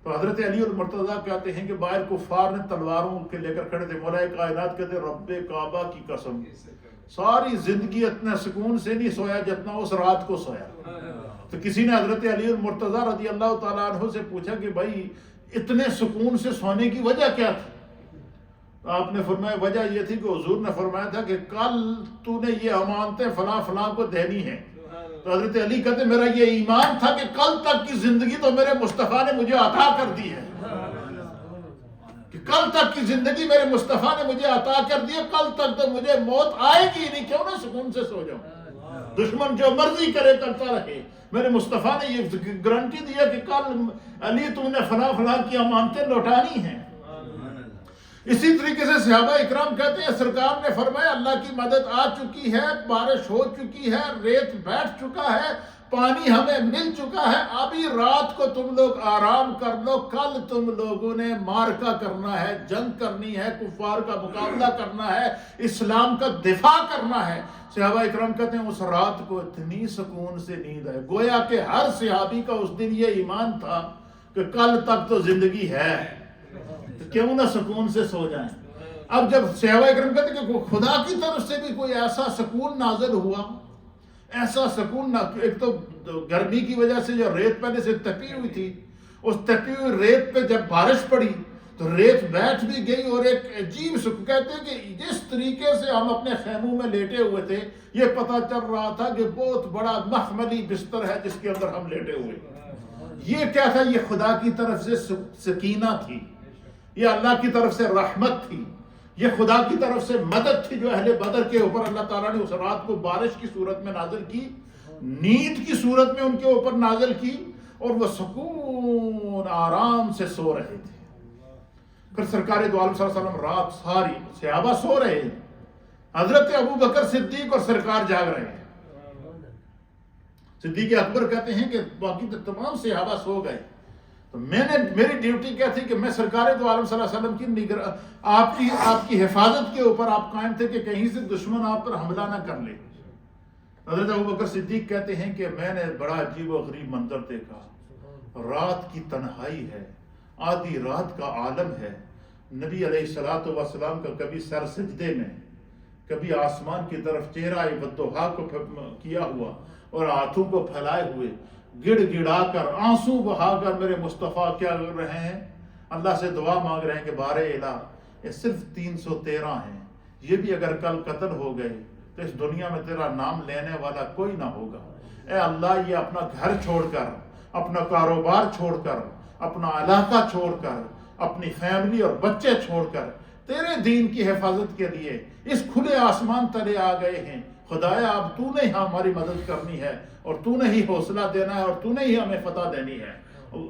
تو حضرت علی المرتضیٰ کہتے ہیں کہ باہر کفار نے تلواروں کے لے کر کھڑے تھے. مولا کائنات کہتے ہیں رب کعبہ کی قسم, ساری زندگی اتنا سکون سے نہیں سویا جتنا اس رات کو سویا. تو کسی نے حضرت علی المرتضیٰ رضی اللہ تعالیٰ عنہ سے پوچھا کہ بھائی اتنے سکون سے سونے کی وجہ کیا تھی؟ آپ نے فرمایا وجہ یہ تھی کہ حضور نے فرمایا تھا کہ کل تو نے یہ امانتیں فلاں فلاں کو دینی ہیں, تو حضرت علی کہتے میرا یہ ایمان تھا کہ کل تک کی زندگی تو میرے مصطفیٰ نے مجھے عطا کر دی ہے، کہ کل تک کی زندگی میرے مصطفیٰ نے مجھے عطا کر دی ہے، کل تک تو مجھے موت آئے گی نہیں، کیوں نہ سکون سے سو جاؤں، دشمن جو مرضی کرے کرتا رہے، میرے مصطفیٰ نے یہ گارنٹی دیا کہ کل علی تم نے فلاں فلاں کی امانتیں لوٹانی ہیں۔ اسی طریقے سے صحابہ اکرام کہتے ہیں سرکار نے فرمایا اللہ کی مدد آ چکی ہے، بارش ہو چکی ہے، ریت بیٹھ چکا ہے، پانی ہمیں مل چکا ہے، ابھی رات کو تم لوگ آرام کر لو، کل تم لوگوں نے معرکہ کرنا ہے، جنگ کرنی ہے، کفار کا مقابلہ کرنا ہے، اسلام کا دفاع کرنا ہے۔ صحابہ اکرام کہتے ہیں اس رات کو اتنی سکون سے نیند آئے، گویا کہ ہر صحابی کا اس دن یہ ایمان تھا کہ کل تک تو زندگی ہے، کیوں نہ سکون سے سو جائیں۔ اب جب صحابہ اکرام کہتے ہیں کہ خدا کی طرف سے بھی کوئی ایسا سکون نازل ہوا، ایسا سکون نہ، ایک تو گرمی کی وجہ سے جو ریت پہلے سے تپی ہوئی تھی، اس تپی ہوئی ریت پہ جب بارش پڑی تو ریت بیٹھ بھی گئی، اور ایک عجیب سکون، کہتے ہیں کہ جس طریقے سے ہم اپنے خیموں میں لیٹے ہوئے تھے یہ پتہ چل رہا تھا کہ بہت بڑا مخملی بستر ہے جس کے اندر ہم لیٹے ہوئے۔ یہ کیا تھا؟ یہ خدا کی طرف سے سکینہ تھی، یہ اللہ کی طرف سے رحمت تھی، یہ خدا کی طرف سے مدد تھی جو اہل بدر کے اوپر اللہ تعالیٰ نے اس رات کو بارش کی صورت میں نازل کی، نیند کی صورت میں ان کے اوپر نازل کی، اور وہ سکون آرام سے سو رہے تھے۔ پھر سرکار دو عالم صلی اللہ علیہ وسلم رات ساری صحابہ سو رہے ہیں، حضرت ابو بکر صدیق اور سرکار جاگ رہے ہیں۔ صدیق اکبر کہتے ہیں کہ باقی تمام صحابہ سو گئے، تو میری ڈیوٹی کیا تھی کہ میں سرکار دو عالم صلی اللہ علیہ وسلم کی آپ کی حفاظت کے اوپر آپ قائم تھے کہ کہیں سے دشمن آپ پر حملہ نہ کر لے۔ حضرت ابوبکر صدیق کہتے ہیں کہ میں نے بڑا عجیب و غریب منظر دیکھا، رات کی تنہائی ہے، آدھی رات کا عالم ہے، نبی علیہ الصلوۃ والسلام کا کبھی سر سجدے میں، کبھی آسمان کی طرف چہرہ والضحیٰ کو کیا ہوا اور ہاتھوں کو پھیلائے ہوئے، گڑ گڑا کر آنسو بہا کر میرے مصطفیٰ کیا کر رہے ہیں؟ اللہ سے دعا مانگ رہے ہیں کہ بارے الہ، یہ صرف 313 ہیں، یہ بھی اگر کل قتل ہو گئے تو اس دنیا میں تیرا نام لینے والا کوئی نہ ہوگا۔ اے اللہ، یہ اپنا گھر چھوڑ کر، اپنا کاروبار چھوڑ کر، اپنا علاقہ چھوڑ کر، اپنی فیملی اور بچے چھوڑ کر تیرے دین کی حفاظت کے لیے اس کھلے آسمان تلے آ گئے ہیں۔ خدایا اب تو نے ہماری مدد کرنی ہے، اور تو نے ہی حوصلہ دینا ہے، اور تو نے ہی ہمیں فتح دینی ہے۔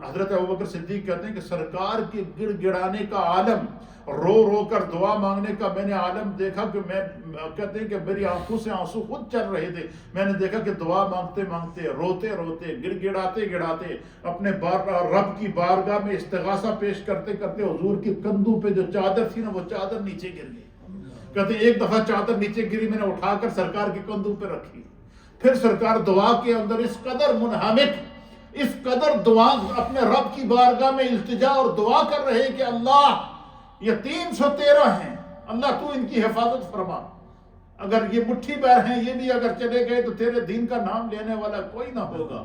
حضرت ابوبکر صدیق کہتے ہیں کہ سرکار کے گڑ گڑانے کا عالم، رو رو کر دعا مانگنے کا میں نے عالم دیکھا کہ میں کہتے ہیں کہ میری آنکھوں سے آنسو خود چل رہے تھے۔ میں نے دیکھا کہ دعا مانگتے مانگتے، روتے روتے، گڑ گڑاتے گڑاتے اپنے رب کی بارگاہ میں استغاثہ پیش کرتے کرتے حضور کے کندھوں پہ جو چادر تھی نا، وہ چادر نیچے گر گئی۔ کہتے ہیں ایک دفعہ چادر نیچے گری، میں نے اٹھا کر سرکار کے کندھوں پہ رکھی، پھر سرکار دعا کے اندر اس قدر منہمک، اس قدر دعا اپنے رب کی بارگاہ میں التجا اور دعا کر رہے کہ اللہ یہ 313 ہیں، اللہ تو ان کی حفاظت فرما، اگر یہ مٹھی بھر ہیں یہ بھی اگر چلے گئے تو تیرے دین کا نام لینے والا کوئی نہ ہوگا۔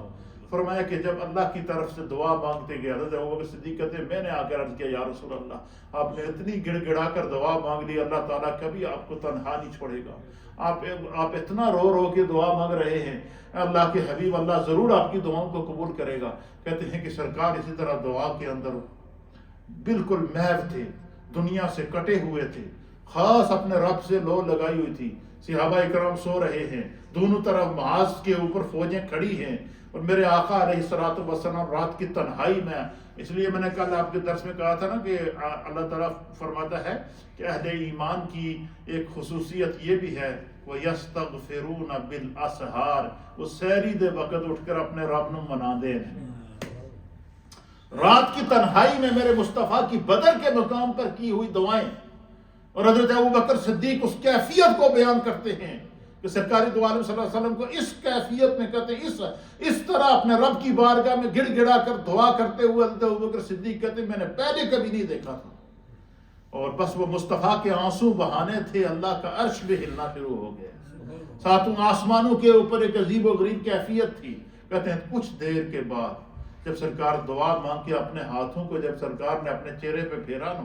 فرمایا کہ جب اللہ کی طرف سے دعا مانگتے گئے، حضرت ابوبکر صدیق کہتے ہیں میں نے آ کر عرض کیا یا رسول اللہ، آپ نے اتنی گڑ گڑا کر دعا مانگ لی، اللہ تعالیٰ کبھی آپ کو تنہا نہیں چھوڑے گا، آپ اتنا رو رو کے دعا مانگ رہے ہیں، اللہ کے حبیب اللہ ضرور آپ کی دعاؤں کو قبول کرے گا۔ کہتے ہیں کہ سرکار اسی طرح دعا کے اندر بالکل محو تھے، دنیا سے کٹے ہوئے تھے، خاص اپنے رب سے لو لگائی ہوئی تھی۔ صحابہ اکرام سو رہے ہیں، دونوں طرف محاذ کے اوپر فوجیں کھڑی ہیں، اور میرے آقا علیہ الصلوۃ والسلام رات کی تنہائی میں، اس لیے میں نے کل آپ کے درس میں کہا تھا نا کہ اللہ تعالیٰ فرماتا ہے کہ اہل ایمان کی ایک خصوصیت یہ بھی ہے وَيَسْتَغْفِرُونَ بِالْأَسْحَارِ، وہ سحری دے وقت اٹھ کر اپنے رب نو منا دے۔ رات کی تنہائی میں میرے مصطفیٰ کی بدر کے مقام پر کی ہوئی دعائیں، اور حضرت ابوبکر صدیق اس کیفیت کو بیان کرتے ہیں کہ سرکار دو عالم صلی اللہ علیہ وسلم کو اس کیفیت میں کہتے ہیں، اس طرح اپنے رب کی بارگاہ میں گڑ گڑا کر دعا کرتے ہوئے حضرت ابوبکر صدیق کہتے ہیں میں نے پہلے کبھی نہیں دیکھا تھا، اور بس وہ مصطفیٰ کے آنسو بہانے تھے، اللہ کا عرش بھی ہلنا شروع ہو گیا، ساتوں آسمانوں کے اوپر ایک عجیب و غریب کیفیت تھی۔ کہتے ہیں کچھ دیر کے بعد جب سرکار دعا مانگ کے اپنے ہاتھوں کو جب سرکار نے اپنے چہرے پہ پھیرا نا،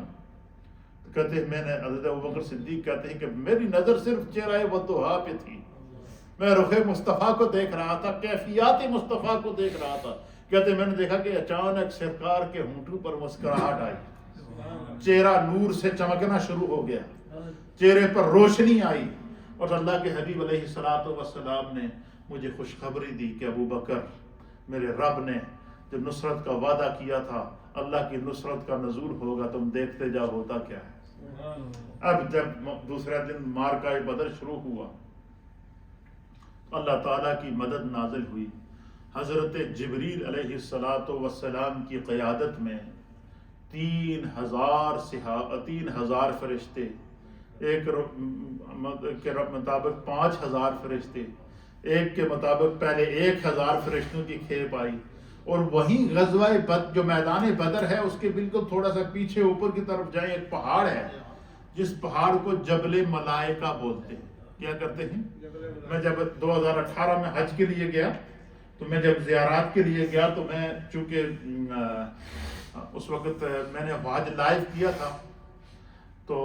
کہتے ہیں میں نے، حضرت ابوبکر صدیق کہتے ہیں کہ میری نظر صرف چہرہ والضحیٰ پہ تھی، میں رخ مصطفیٰ کو دیکھ رہا تھا، کیفیات مصطفیٰ کو دیکھ رہا تھا. کہتے میں نے دیکھا کہ اچانک سرکار کے ہونٹوں پر مسکراہٹ آئی، چہرہ نور سے چمکنا شروع ہو گیا، چہرے پر روشنی آئی، اور اللہ کے حبیب علیہ الصلوۃ والسلام نے مجھے خوشخبری دی کہ ابو بکر، میرے رب نے جو نصرت کا وعدہ کیا تھا، اللہ کی نصرت کا نزول ہوگا، تم دیکھتے جاؤ ہوتا کیا ہے. اب جب دوسرے دن معرکہ بدر شروع ہوا، اللہ تعالیٰ کی مدد نازل ہوئی. حضرت جبریل علیہ السلام کی قیادت میں 3000 فرشتے، ایک کے مطابق 5000 فرشتے، ایک کے مطابق پہلے 1000 فرشتوں کی کھیپ آئی. اور وہیں غزوہ بدر، جو میدان بدر ہے اس کے بالکل تھوڑا سا پیچھے اوپر کی طرف جائیں، ایک پہاڑ ہے جس پہاڑ کو جبل ملائکہ بولتے ہیں. کیا کرتے ہیں؟ میں جب 2018 میں حج کے لیے گیا، تو میں جب زیارات کے لیے گیا تو میں چونکہ اس وقت میں نے حج لائیو کیا تھا، تو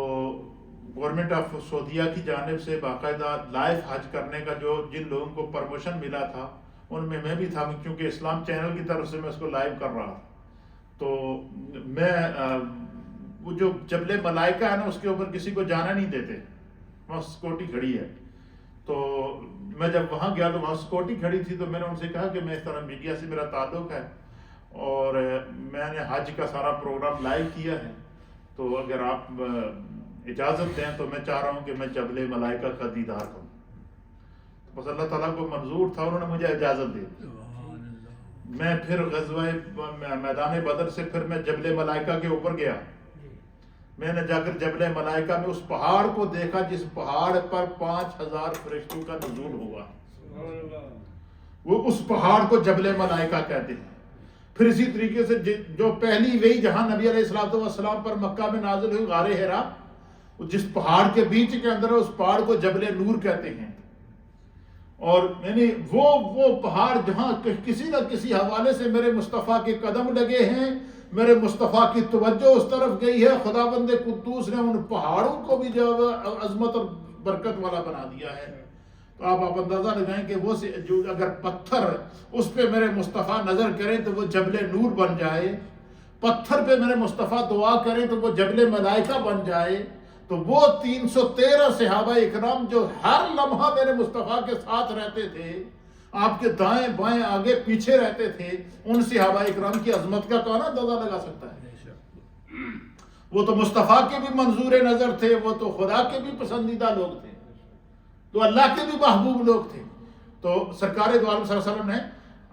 گورنمنٹ آف سعودیہ کی جانب سے باقاعدہ لائیو حج کرنے کا جن لوگوں کو پرموشن ملا تھا ان میں بھی تھا، کیونکہ اسلام چینل کی طرف سے میں اس کو لائیو کر رہا تھا. تو میں وہ جو جبل ملائکہ ہے نا، اس کے اوپر کسی کو جانا نہیں دیتے، وہاں سیکورٹی کھڑی ہے. تو میں جب وہاں گیا تو وہاں سیکورٹی کھڑی تھی، تو میں نے ان سے کہا کہ میں اس طرح میڈیا سے میرا تعلق ہے اور میں نے حج کا سارا پروگرام لائیو کیا ہے، تو اگر آپ اجازت دیں تو میں چاہ رہا ہوں کہ میں جبل ملائکہ کا دیدار کروں. بس اللہ تعالیٰ کو منظور تھا، انہوں نے مجھے اجازت دی. میں پھر غزوہ میدان بدر سے پھر میں جبل ملائکہ کے اوپر گیا. میں نے جا کر جبل ملائکہ میں اس پہاڑ کو دیکھا جس پہاڑ پر 5000 فرشتوں کا نزول ہوا. وہ اس پہاڑ کو جبل ملائکہ کہتے ہیں. پھر اسی طریقے سے جو پہلی وحی جہاں نبی علیہ الصلوۃ والسلام پر مکہ میں نازل ہوئی، غار حرا، جس پہاڑ کے بیچ کے اندر ہے، اس پہاڑ کو جبل نور کہتے ہیں. اور یعنی وہ پہاڑ جہاں کسی نہ کسی حوالے سے میرے مصطفیٰ کے قدم لگے ہیں، میرے مصطفیٰ کی توجہ اس طرف گئی ہے، خداوند قدوس نے ان پہاڑوں کو بھی جو عظمت اور برکت والا بنا دیا ہے. تو آپ اندازہ لگائیں کہ وہ جو اگر پتھر اس پہ میرے مصطفیٰ نظر کریں تو وہ جبل نور بن جائے، پتھر پہ میرے مصطفیٰ دعا کریں تو وہ جبل ملائکہ بن جائے. تو وہ 313 صحابہ اکرام جو ہر لمحہ میرے مصطفیٰ کے ساتھ رہتے تھے، آپ کے دائیں بائیں آگے پیچھے رہتے تھے، ان صحابہ اکرام کی عظمت کا کون اندازہ لگا سکتا ہے؟ وہ تو مصطفیٰ کے بھی منظور نظر تھے، وہ تو خدا کے بھی پسندیدہ لوگ تھے، تو اللہ کے بھی محبوب لوگ تھے. تو سرکار دو عالم صلی اللہ علیہ وسلم نے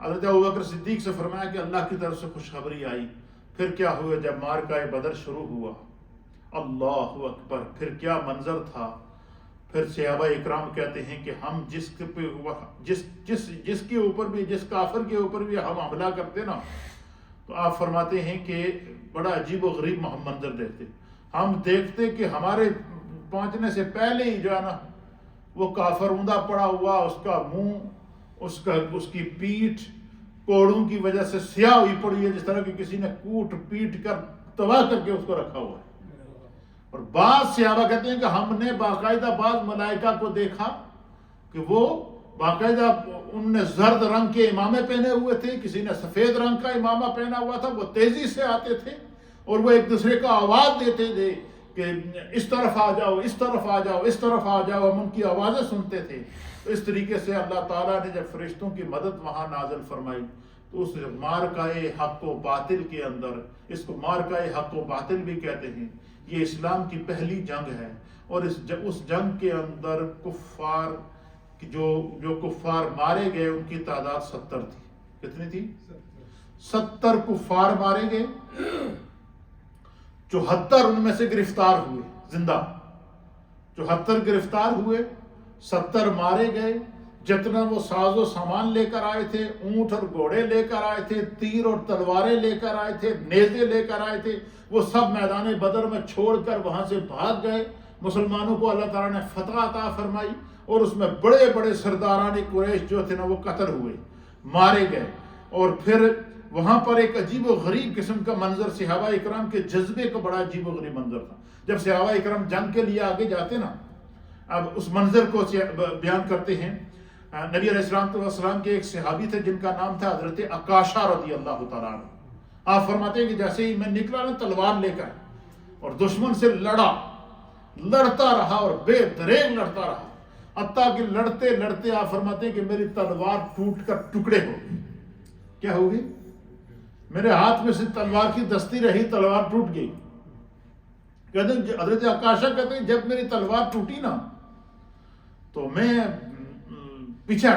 حضرت ابوبکر صدیق سے فرمایا کہ اللہ کی طرف سے خوشخبری آئی. پھر کیا ہوا؟ جب معرکہ بدر شروع ہوا، اللہ اکبر، پھر کیا منظر تھا. پھر صحابہ اکرام کہتے ہیں کہ ہم جس کے اوپر بھی، جس کافر کے اوپر بھی ہم حملہ کرتے نا، تو آپ فرماتے ہیں کہ بڑا عجیب و غریب منظر دیکھتے. ہم دیکھتے کہ ہمارے پہنچنے سے پہلے ہی جو ہے نا، وہ کافر اوندا پڑا ہوا، اس کا منہ، اس کی پیٹھ کوڑوں کی وجہ سے سیاہ ہوئی پڑی ہے، جس طرح کہ کسی نے کوٹ پیٹ کر تباہ کر کے اس کو رکھا ہوا ہے. اور بعض صحابہ کہتے ہیں کہ ہم نے باقاعدہ بعض ملائکہ کو دیکھا کہ وہ باقاعدہ ان نے زرد رنگ کے امامے پہنے ہوئے تھے، کسی نے سفید رنگ کا امامہ پہنا ہوا تھا. وہ تیزی سے آتے تھے اور وہ ایک دوسرے کو آواز دیتے تھے کہ اس طرف آ جاؤ، اس طرف آ جاؤ، اس طرف آ جاؤ. ہم ان کی آوازیں سنتے تھے. تو اس طریقے سے اللہ تعالیٰ نے جب فرشتوں کی مدد وہاں نازل فرمائی، تو اس معرکہ حق و باطل کے اندر، اس کو معرکہ حق و باطل بھی کہتے ہیں، یہ اسلام کی پہلی جنگ ہے. اور اس جنگ کے اندر کفار جو کفار مارے گئے ان کی تعداد 70 تھی. کتنی تھی؟ 70 کفار مارے گئے، 74 ان میں سے گرفتار ہوئے زندہ. 74 گرفتار ہوئے، 70 مارے گئے. جتنا وہ ساز و سامان لے کر آئے تھے، اونٹ اور گھوڑے لے کر آئے تھے، تیر اور تلواریں لے کر آئے تھے، نیزے لے کر آئے تھے، وہ سب میدان بدر میں چھوڑ کر وہاں سے بھاگ گئے. مسلمانوں کو اللہ تعالیٰ نے فتح عطا فرمائی، اور اس میں بڑے بڑے سرداران قریش جو تھے نا، وہ قتل ہوئے، مارے گئے. اور پھر وہاں پر ایک عجیب و غریب قسم کا منظر، صحابہ اکرام کے جذبے کا بڑا عجیب و غریب منظر تھا. جب صحابہ اکرام جنگ کے لیے آگے جاتے نا، اب اس منظر کو بیان کرتے ہیں. نبی علیہ السلام کے ایک صحابی تھے جن کا نام تھا حضرت عکاشہ رضی اللہ تعالیٰ عنہ. آپ فرماتے ہیں کہ جیسے ہی میں نکلا نا تلوار لے کر اور دشمن سے لڑتا رہا اور بے دریغ لڑتا رہا، حتیٰ کہ لڑتے لڑتے آپ فرماتے ہیں کہ میری تلوار ٹوٹ کر ٹکڑے ہو گئی. کیا ہوگی؟ میرے ہاتھ میں سے تلوار کی دستی رہی، تلوار ٹوٹ گئی. کہتے ہیں حضرت عکاشہ کہتے ہیں جب میری تلوار ٹوٹی نا تو میں پیچھے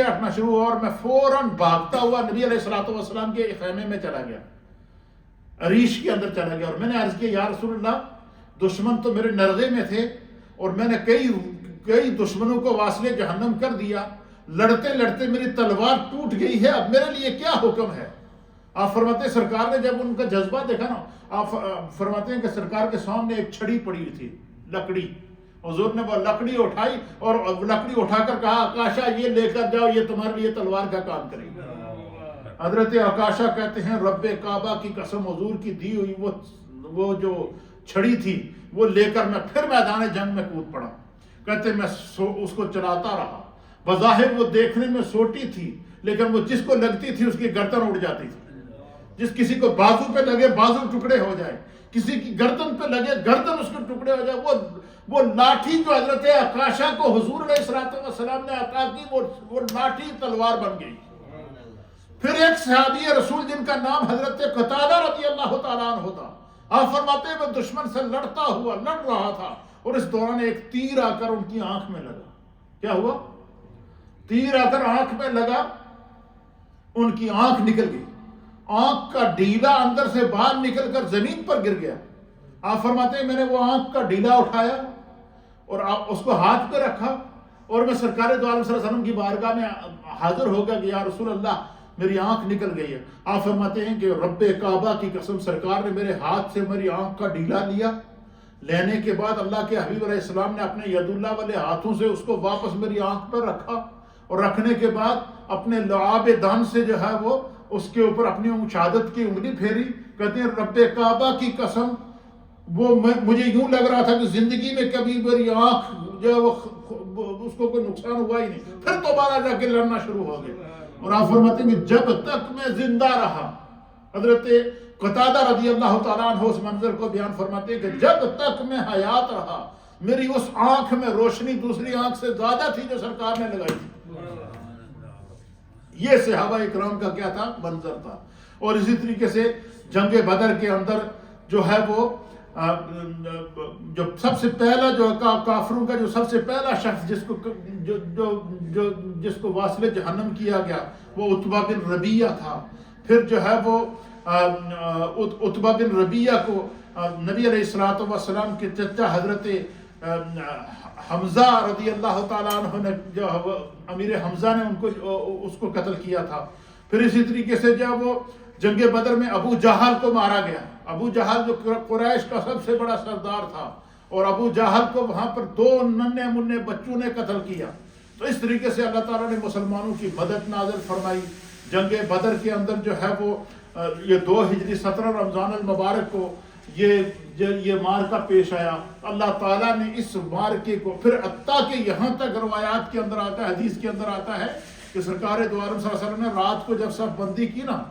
ہٹنا شروع ہوا اور میں فوراً بھاگتا ہوا نبی علیہ السلام کے خیمے میں چلا گیا، عریش کے اندر چلا گیا. اور میں نے عرض کیا یا رسول اللہ، دشمن تو میرے نرغے میں تھے اور میں نے کئی دشمنوں کو واصل جہنم کر دیا، لڑتے لڑتے میری تلوار ٹوٹ گئی ہے، اب میرے لیے کیا حکم ہے؟ آپ فرماتے ہیں سرکار نے جب ان کا جذبہ دیکھا نا، آپ فرماتے ہیں کہ سرکار کے سامنے ایک چھڑی پڑی ہوئی تھی، لکڑی. حضور نے وہ لکڑی اٹھائی اور لکڑی اٹھا کر کہا عکاشہ یہ لے کر جاؤ، یہ تمہارے لیے تلوار کا کام کرے گی. حضرت عکاشہ کہتے ہیں رب کعبہ کی قسم، حضور کی دی ہوئی وہ جو چھڑی تھی وہ لے کر میں پھر میدان جنگ میں کود پڑا. کہتے میں اس کو چلاتا رہا. بظاہر وہ دیکھنے میں چھوٹی تھی لیکن وہ جس کو لگتی تھی اس کی گردن اڑ جاتی تھی. کسی کو بازو پہ لگے بازو ٹکڑے ہو جائے، کسی کی گردن پہ لگے گردن اس کے ٹکڑے ہو جائے. وہ لاٹھی جو حضرت عکاشہ کو حضور علیہ السلام نے عطا کی وہ لاٹھی تلوار بن گئی. پھر ایک صحابی رسول جن کا نام حضرت قتادہ رضی اللہ تعالیٰ عنہ تھا، آپ فرماتے ہیں میں دشمن سے لڑ رہا تھا اور اس دوران ایک تیر آ کر ان کی آنکھ میں لگا. کیا ہوا؟ تیر آ کر آنکھ میں لگا، ان کی آنکھ نکل گئی، آنکھ کا ڈیلا اندر سے باہر نکل کر زمین پر گر گیا. آپ فرماتے ہیں میں نے وہ آنکھ کا ڈیلا اٹھایا اور اس کو ہاتھ پہ رکھا اور میں سرکار دو عالم صلی اللہ علیہ وسلم کی بارگاہ میں حاضر ہو گیا کہ یا رسول اللہ میری آنکھ نکل گئی ہے. آپ فرماتے ہیں کہ رب کعبہ کی قسم سرکار نے میرے ہاتھ سے میری آنکھ کا ڈیلا لیا. لینے کے بعد اللہ کے حبیب علیہ السلام نے اپنے ید اللہ والے ہاتھوں سے اس کو واپس میری آنکھ پر رکھا اور رکھنے کے بعد اپنے لعاب دان سے جو ہے وہ اس کے اوپر اپنی شہادت کی انگلی پھیری. کہتے ہیں رب کعبہ کی قسم وہ مجھے یوں لگ رہا تھا کہ زندگی میں کبھی میری آنکھ جو ہے وہ اس کو کوئی نقصان ہوا ہی نہیں. پھر دوبارہ جا کے لڑنا شروع ہو گیا. اور آپ فرماتے ہیں کہ جب تک میں زندہ رہا، حضرت قتادہ رضی اللہ تعالیٰ عنہ اس منظر کو بیان فرماتے ہیں کہ جب تک میں حیات رہا میری اس آنکھ میں روشنی دوسری آنکھ سے زیادہ تھی جو سرکار نے لگائی تھی. یہ صحابہ اکرام کا کیا تھا؟ منظر تھا. اور اسی طریقے سے جنگ بدر کے اندر جو ہے وہ جو سب سے پہلا جو کافروں کا جو سب سے پہلا شخص جس کو واصل جہنم کیا گیا وہ عتبہ بن ربیعہ تھا. پھر جو ہے وہ عتبہ بن ربیعہ کو نبی علیہ السلام کے چچا حضرت حمزہ رضی اللہ تعالیٰ عنہ نے جو امیر حمزہ نے اس کو قتل کیا تھا. پھر اسی طریقے سے جب وہ جنگ بدر میں ابو جہل کو مارا گیا. ابو جہل جو قریش کا سب سے بڑا سردار تھا اور ابو جہل کو وہاں پر 2 ننھے منھے بچوں نے قتل کیا. تو اس طریقے سے اللہ تعالیٰ نے مسلمانوں کی مدد نازل فرمائی. جنگ بدر کے اندر جو ہے وہ یہ 2 ہجری 17 رمضان المبارک کو یہ مارکہ پیش آیا. اللہ تعالیٰ نے اس مارکے کو پھر حتیٰ کہ یہاں تک روایات کے اندر آتا ہے، حدیث کے اندر آتا ہے کہ سرکار دو عالم صلی اللہ علیہ وسلم نے رات کو جب صف بندی کی نا،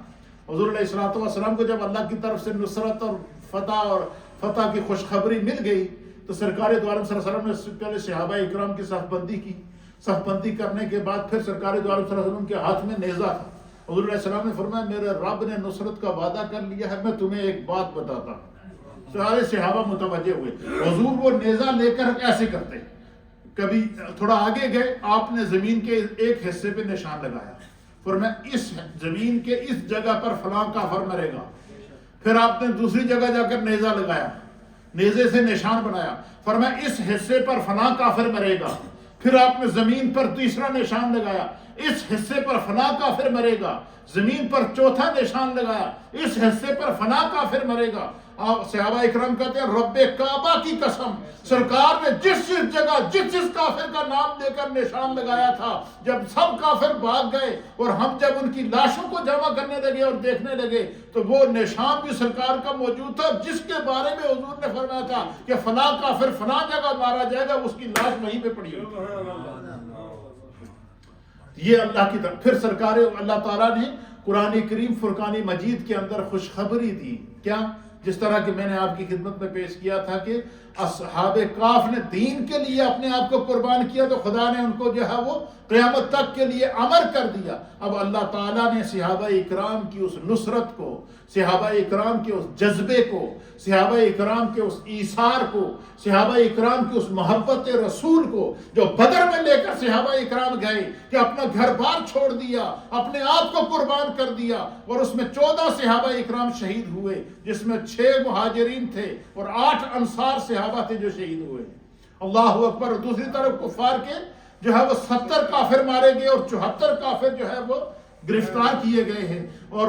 حضور علیہ السلام کو جب اللہ کی طرف سے نصرت اور فتح کی خوشخبری مل گئی تو سرکار دو عالم صلی اللہ علیہ وسلم نے پہلے صحابہ اکرام کی صف بندی کی. صف بندی کرنے کے بعد پھر سرکار دو عالم صلی اللہ علیہ وسلم کے ہاتھ میں نیزہ تھا. حضور علیہ السلام نے فرمایا میرے رب نے نصرت کا وعدہ کر لیا ہے، میں تمہیں ایک بات بتاتا ہوں. سارے صحابہ متوجہ ہوئے. حضور وہ نیزہ لے کر ایسے کرتے، کبھی تھوڑا آگے گئے، آپ نے زمین کے ایک حصے پہ نشان لگایا، فرمایا اس زمین کے اس جگہ پر فلاں کافر مرے گا. پھر آپ نے دوسری جگہ جا کر نیزہ لگایا، نیزے سے نشان بنایا، فرمایا اس حصے پر فلاں کافر مرے گا. پھر آپ نے زمین پر تیسرا نشان لگایا، اس حصے پر فلاں کافر مرے گا. زمین پر چوتھا نشان لگایا، اس حصے پر فلاں کافر مرے گا. صحابہ اکرام کہتے ہیں رب کعبہ کی قسم سرکار نے جس جگہ جس کافر کا نام لے کر نشان لگایا تھا، جب سب کافر بھاگ گئے اور ہم جب ان کی لاشوں کو جمع کرنے لگے اور دیکھنے لگے تو وہ نشان بھی سرکار کا موجود تھا جس کے بارے میں حضور نے فرمایا تھا کہ فلاں کافر فلاں جگہ مارا جائے گا، اس کی لاش وہیں پہ پڑی ہوئی. یہ اللہ کی طرف. پھر سرکار اللہ تعالیٰ نے قرآن کریم فرقان مجید کے اندر خوشخبری دی. کیا؟ جس طرح کہ میں نے آپ کی خدمت میں پیش کیا تھا کہ اصحاب کاف نے دین کے لیے اپنے آپ کو قربان کیا تو خدا نے ان کو جو ہے وہ قیامت تک کے لیے امر کر دیا. اب اللہ تعالیٰ نے صحابہ اکرام کی اس نصرت کو، صحابہ اکرام کے اس جذبے کو، صحابہ اکرام کے اس ایثار کو، صحابہ اکرام کی اس محبت رسول کو جو بدر میں لے کر صحابہ اکرام گئے کہ اپنا گھر بار چھوڑ دیا، اپنے آپ کو قربان کر دیا، اور اس میں 14 صحابہ اکرام شہید ہوئے جس میں 6 مہاجرین تھے اور 8 انصار صحابہ تھے جو شہید ہوئے. اللہ اکبر. اور دوسری طرف کفار کے جو ہے وہ 70 کافر مارے گئے اور 74 کافر جو ہے وہ گرفتار کیے گئے ہیں. اور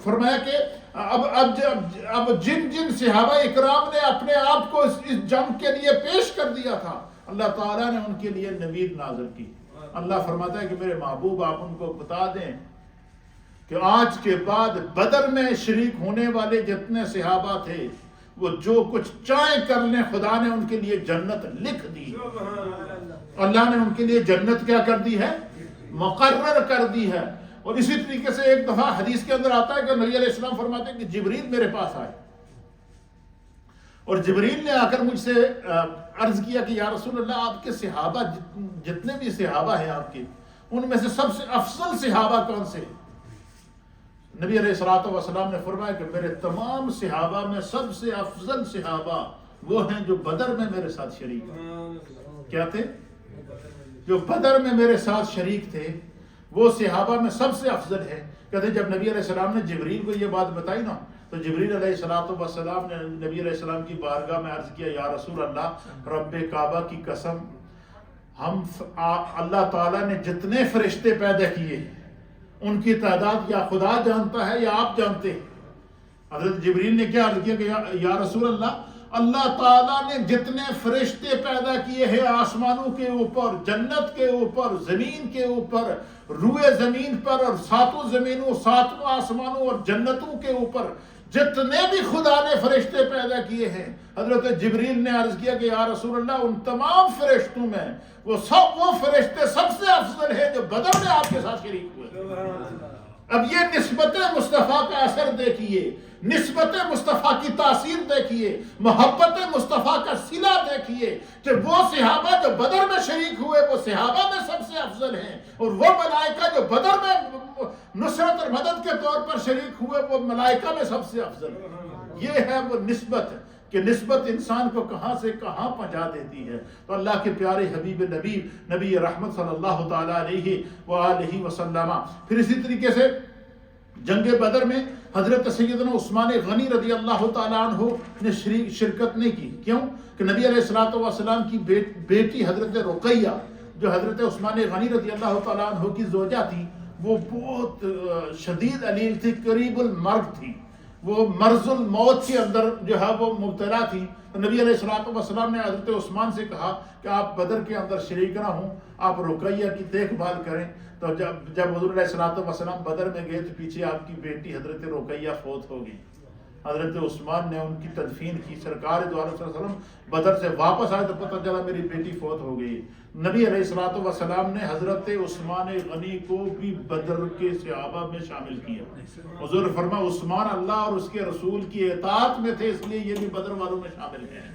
فرمایا کہ اب جن صحابہ اکرام نے اپنے آپ کو اس جنگ کے لیے پیش کر دیا تھا، اللہ تعالیٰ نے ان کے لیے نوید نازل کی. اللہ فرماتا ہے کہ میرے محبوب آپ ان کو بتا دیں کہ آج کے بعد بدر میں شریک ہونے والے جتنے صحابہ تھے وہ جو کچھ چاہیں کر لیں، خدا نے ان کے لیے جنت لکھ دی. اللہ نے ان کے لیے جنت کیا کر دی ہے؟ مقرر کر دی ہے. اور اسی طریقے سے ایک دفعہ حدیث کے اندر آتا ہے کہ نبی علیہ السلام فرماتے ہیں کہ جبریل میرے پاس آئے اور جبریل نے آ کر مجھ سے عرض کیا کہ یا رسول اللہ، آپ کے صحابہ جتنے بھی صحابہ ہیں آپ کے، ان میں سے سب سے افضل صحابہ کون سے؟ نبی علیہ السلام نے فرمایا کہ میرے تمام صحابہ میں سب سے افضل صحابہ وہ ہیں جو بدر میں میرے ساتھ شریک ہیں. کیا تھے؟ جو بدر میں میرے ساتھ شریک تھے وہ صحابہ میں سب سے افضل ہے. کہتے جب نبی علیہ السلام نے جبریل کو یہ بات بتائی نا تو جبریل علیہ السلام نے نبی علیہ السلام کی بارگاہ میں عرض کیا یا رسول اللہ، رب کعبہ کی قسم، اللہ تعالیٰ نے جتنے فرشتے پیدا کیے ان کی تعداد یا خدا جانتا ہے یا آپ جانتے ہیں. حضرت جبریل نے کیا عرض کیا کہ یا رسول اللہ، اللہ تعالیٰ نے جتنے فرشتے پیدا کیے ہیں آسمانوں کے اوپر، جنت کے اوپر، زمین کے اوپر، روئے زمین پر، اور 7 زمینوں، 7 آسمانوں اور جنتوں کے اوپر جتنے بھی خدا نے فرشتے پیدا کیے ہیں، حضرت جبریل نے عرض کیا کہ یا رسول اللہ، ان تمام فرشتوں میں وہ فرشتے سب سے افضل ہیں جو بدر میں آپ کے ساتھ شریک ہوئے. اب یہ نسبت مصطفیٰ کا اثر دیکھیے، نسبت مصطفیٰ کی تاثیر دیکھیے، محبت مصطفیٰ کا صلہ دیکھیے کہ وہ صحابہ جو بدر میں شریک ہوئے وہ صحابہ میں سب سے افضل ہیں، اور وہ ملائکہ جو بدر میں نصرت اور مدد کے طور پر شریک ہوئے وہ ملائکہ میں سب سے افضل ہیں. یہ ہے وہ نسبت کہ نسبت انسان کو کہاں سے کہاں پہنچا دیتی ہے. تو اللہ کے پیارے حبیب نبی رحمت صلی اللہ تعالیٰ علیہ وآلہ وسلم. پھر اسی طریقے سے جنگ بدر میں حضرت سیدنا عثمان غنی رضی اللہ تعالیٰ عنہ نے شرکت نہیں کی. کیوں؟ کہ نبی علیہ السلام کی بیٹی حضرت رقیہ جو حضرت عثمان غنی رضی اللہ تعالیٰ عنہ کی زوجہ تھی، وہ بہت شدید علیل تھی، قریب المرگ تھی، وہ مرض الموت کے اندر جو ہے وہ مبتلا تھی. تو نبی علیہ السلام نے حضرت عثمان سے کہا کہ آپ بدر کے اندر شریک نہ ہوں، آپ رقیہ کی دیکھ بھال کریں. تو جب حضور علیہ السلام بدر میں گئے تو پیچھے آپ کی بیٹی حضرت رقیہ فوت ہو گئی. حضرت عثمان نے ان کی تدفین کی. سرکار دو علیہ وسلم بدر سے واپس آئے تو پتہ چلا میری بیٹی فوت ہو گئی. نبی علیہ السلام نے حضرت عثمان غنی کو بھی بدر کے صحابہ میں شامل کیا. حضور فرما عثمان اللہ اور اس کے رسول کی اطاعت میں تھے، اس لیے یہ بھی بدر والوں میں شامل ہیں.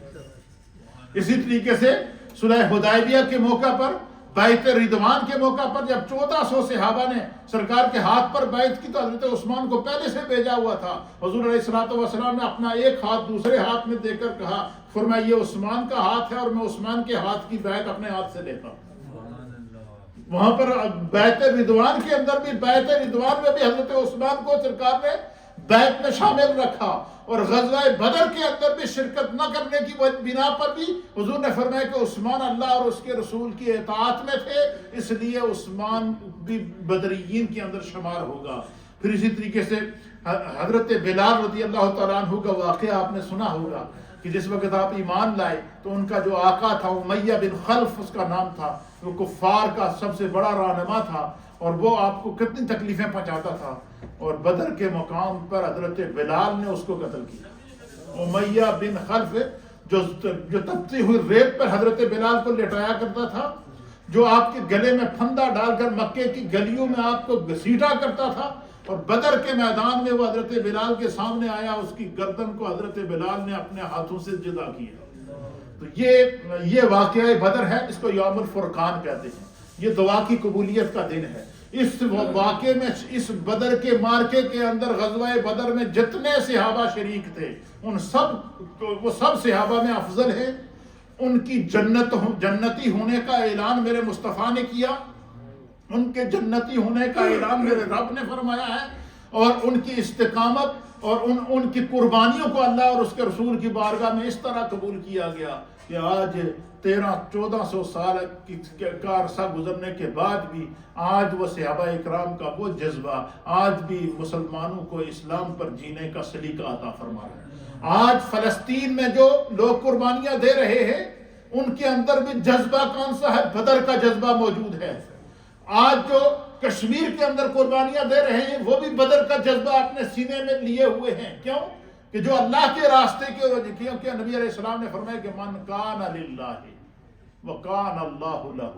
اسی طریقے سے صلح حدیبیہ کے موقع پر، بیعت رضوان کے موقع پر جب 1400 صحابہ نے سرکار کے ہاتھ پر بیعت کی تو حضرت عثمان کو پہلے سے بھیجا ہوا تھا. حضور علیہ السلام نے اپنا ایک ہاتھ دوسرے ہاتھ میں دے کر کہا، فرمایا یہ عثمان کا ہاتھ ہے اور میں عثمان کے ہاتھ کی بیعت اپنے ہاتھ سے لیتا ہوں. وہاں پر بیعت رضوان کے اندر بھی، بیعت رضوان میں بھی حضرت عثمان کو سرکار نے بیعت میں شامل رکھا، اور غزوہ بدر کے اندر بھی شرکت نہ کرنے کی بنا پر بھی حضور نے فرمایا کہ عثمان اللہ اور اس کے رسول کی اطاعت میں تھے، اس لیے عثمان بھی بدریین کے اندر شمار ہوگا. پھر اسی طریقے سے حضرت بلال رضی اللہ تعالیٰ عنہ کا واقعہ آپ نے سنا ہوگا کہ جس وقت آپ ایمان لائے تو ان کا جو آقا تھا امیہ بن خلف اس کا نام تھا، وہ کفار کا سب سے بڑا رہنما تھا اور وہ آپ کو کتنی تکلیفیں پہنچاتا تھا، اور بدر کے مقام پر حضرت بلال نے اس کو قتل کیا. امیہ بن خلف جو تپتی ہوئی ریت پر حضرت بلال کو لٹایا کرتا تھا، جو آپ کے گلے میں پھندا ڈال کر مکے کی گلیوں میں آپ کو گھسیٹا کرتا تھا، اور بدر کے میدان میں وہ حضرت بلال کے سامنے آیا، اس کی گردن کو حضرت بلال نے اپنے ہاتھوں سے جدا کیا۔ تو یہ واقعہ بدر ہے، اس کو یوم الفرقان کہتے ہیں، یہ دعا کی قبولیت کا دن ہے۔ اس واقعے میں، اس بدر کے مارکے کے اندر، غزوہ بدر میں جتنے صحابہ شریک تھے، وہ سب صحابہ میں افضل ہیں۔ ان کی جنتی ہونے کا اعلان میرے مصطفیٰ نے کیا، ان کے جنتی ہونے کا اعلان میرے رب نے فرمایا ہے، اور ان کی استقامت اور ان کی قربانیوں کو اللہ اور اس کے رسول کی بارگاہ میں اس طرح قبول کیا گیا کہ آج 1300-1400 سال کا عرصہ گزرنے کے بعد بھی آج وہ صحابہ اکرام کا وہ جذبہ آج بھی مسلمانوں کو اسلام پر جینے کا سلیقہ عطا فرما رہا ہے۔ آج فلسطین میں جو لوگ قربانیاں دے رہے ہیں، ان کے اندر بھی جذبہ کون سا ہے؟ بدر کا جذبہ موجود ہے۔ آج جو کشمیر کے اندر قربانیاں دے رہے ہیں، وہ بھی بدر کا جذبہ اپنے سینے میں لیے ہوئے ہیں۔ کیوں؟ کہ جو اللہ کے راستے کے وجہ، کیونکہ نبی علیہ السلام نے فرمایا کہ من کان للہ وکان اللہ لہ،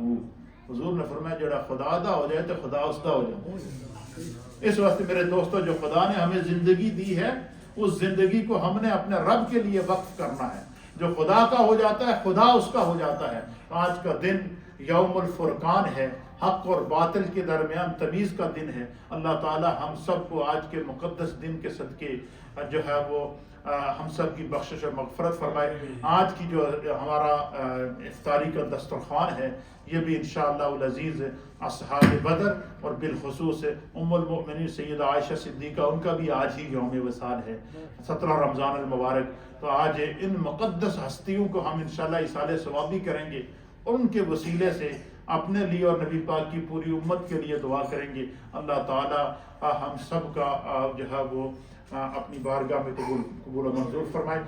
حضور نے فرمایا جڑا خدا دا ہو جائے تو خدا اس دا ہو جائے۔ اس واسطے میرے دوستو، جو خدا نے ہمیں زندگی دی ہے، اس زندگی کو ہم نے اپنے رب کے لیے وقف کرنا ہے۔ جو خدا کا ہو جاتا ہے، خدا اس کا ہو جاتا ہے۔ آج کا دن یوم الفرقان ہے، حق اور باطل کے درمیان تمیز کا دن ہے۔ اللہ تعالی ہم سب کو آج کے مقدس دن کے صدقے جو ہے وہ ہم سب کی بخشش اور مغفرت فرمائے۔ آج کی جو ہمارا افطاری کا دسترخوان ہے، یہ بھی انشاءاللہ العزیز اصحاب بدر اور بالخصوص ام المؤمنین سیدہ عائشہ صدیقہ، ان کا بھی آج ہی یوم وصال ہے، 17 رمضان المبارک۔ تو آج ان مقدس ہستیوں کو ہم انشاءاللہ اصالہ ثواب بھی کریں گے، اور ان کے وسیلے سے اپنے لیے اور نبی پاک کی پوری امت کے لیے دعا کریں گے۔ اللہ تعالی ہم سب کا جو ہے وہ اپنی بارگاہ میں قبول و منظور فرمائے۔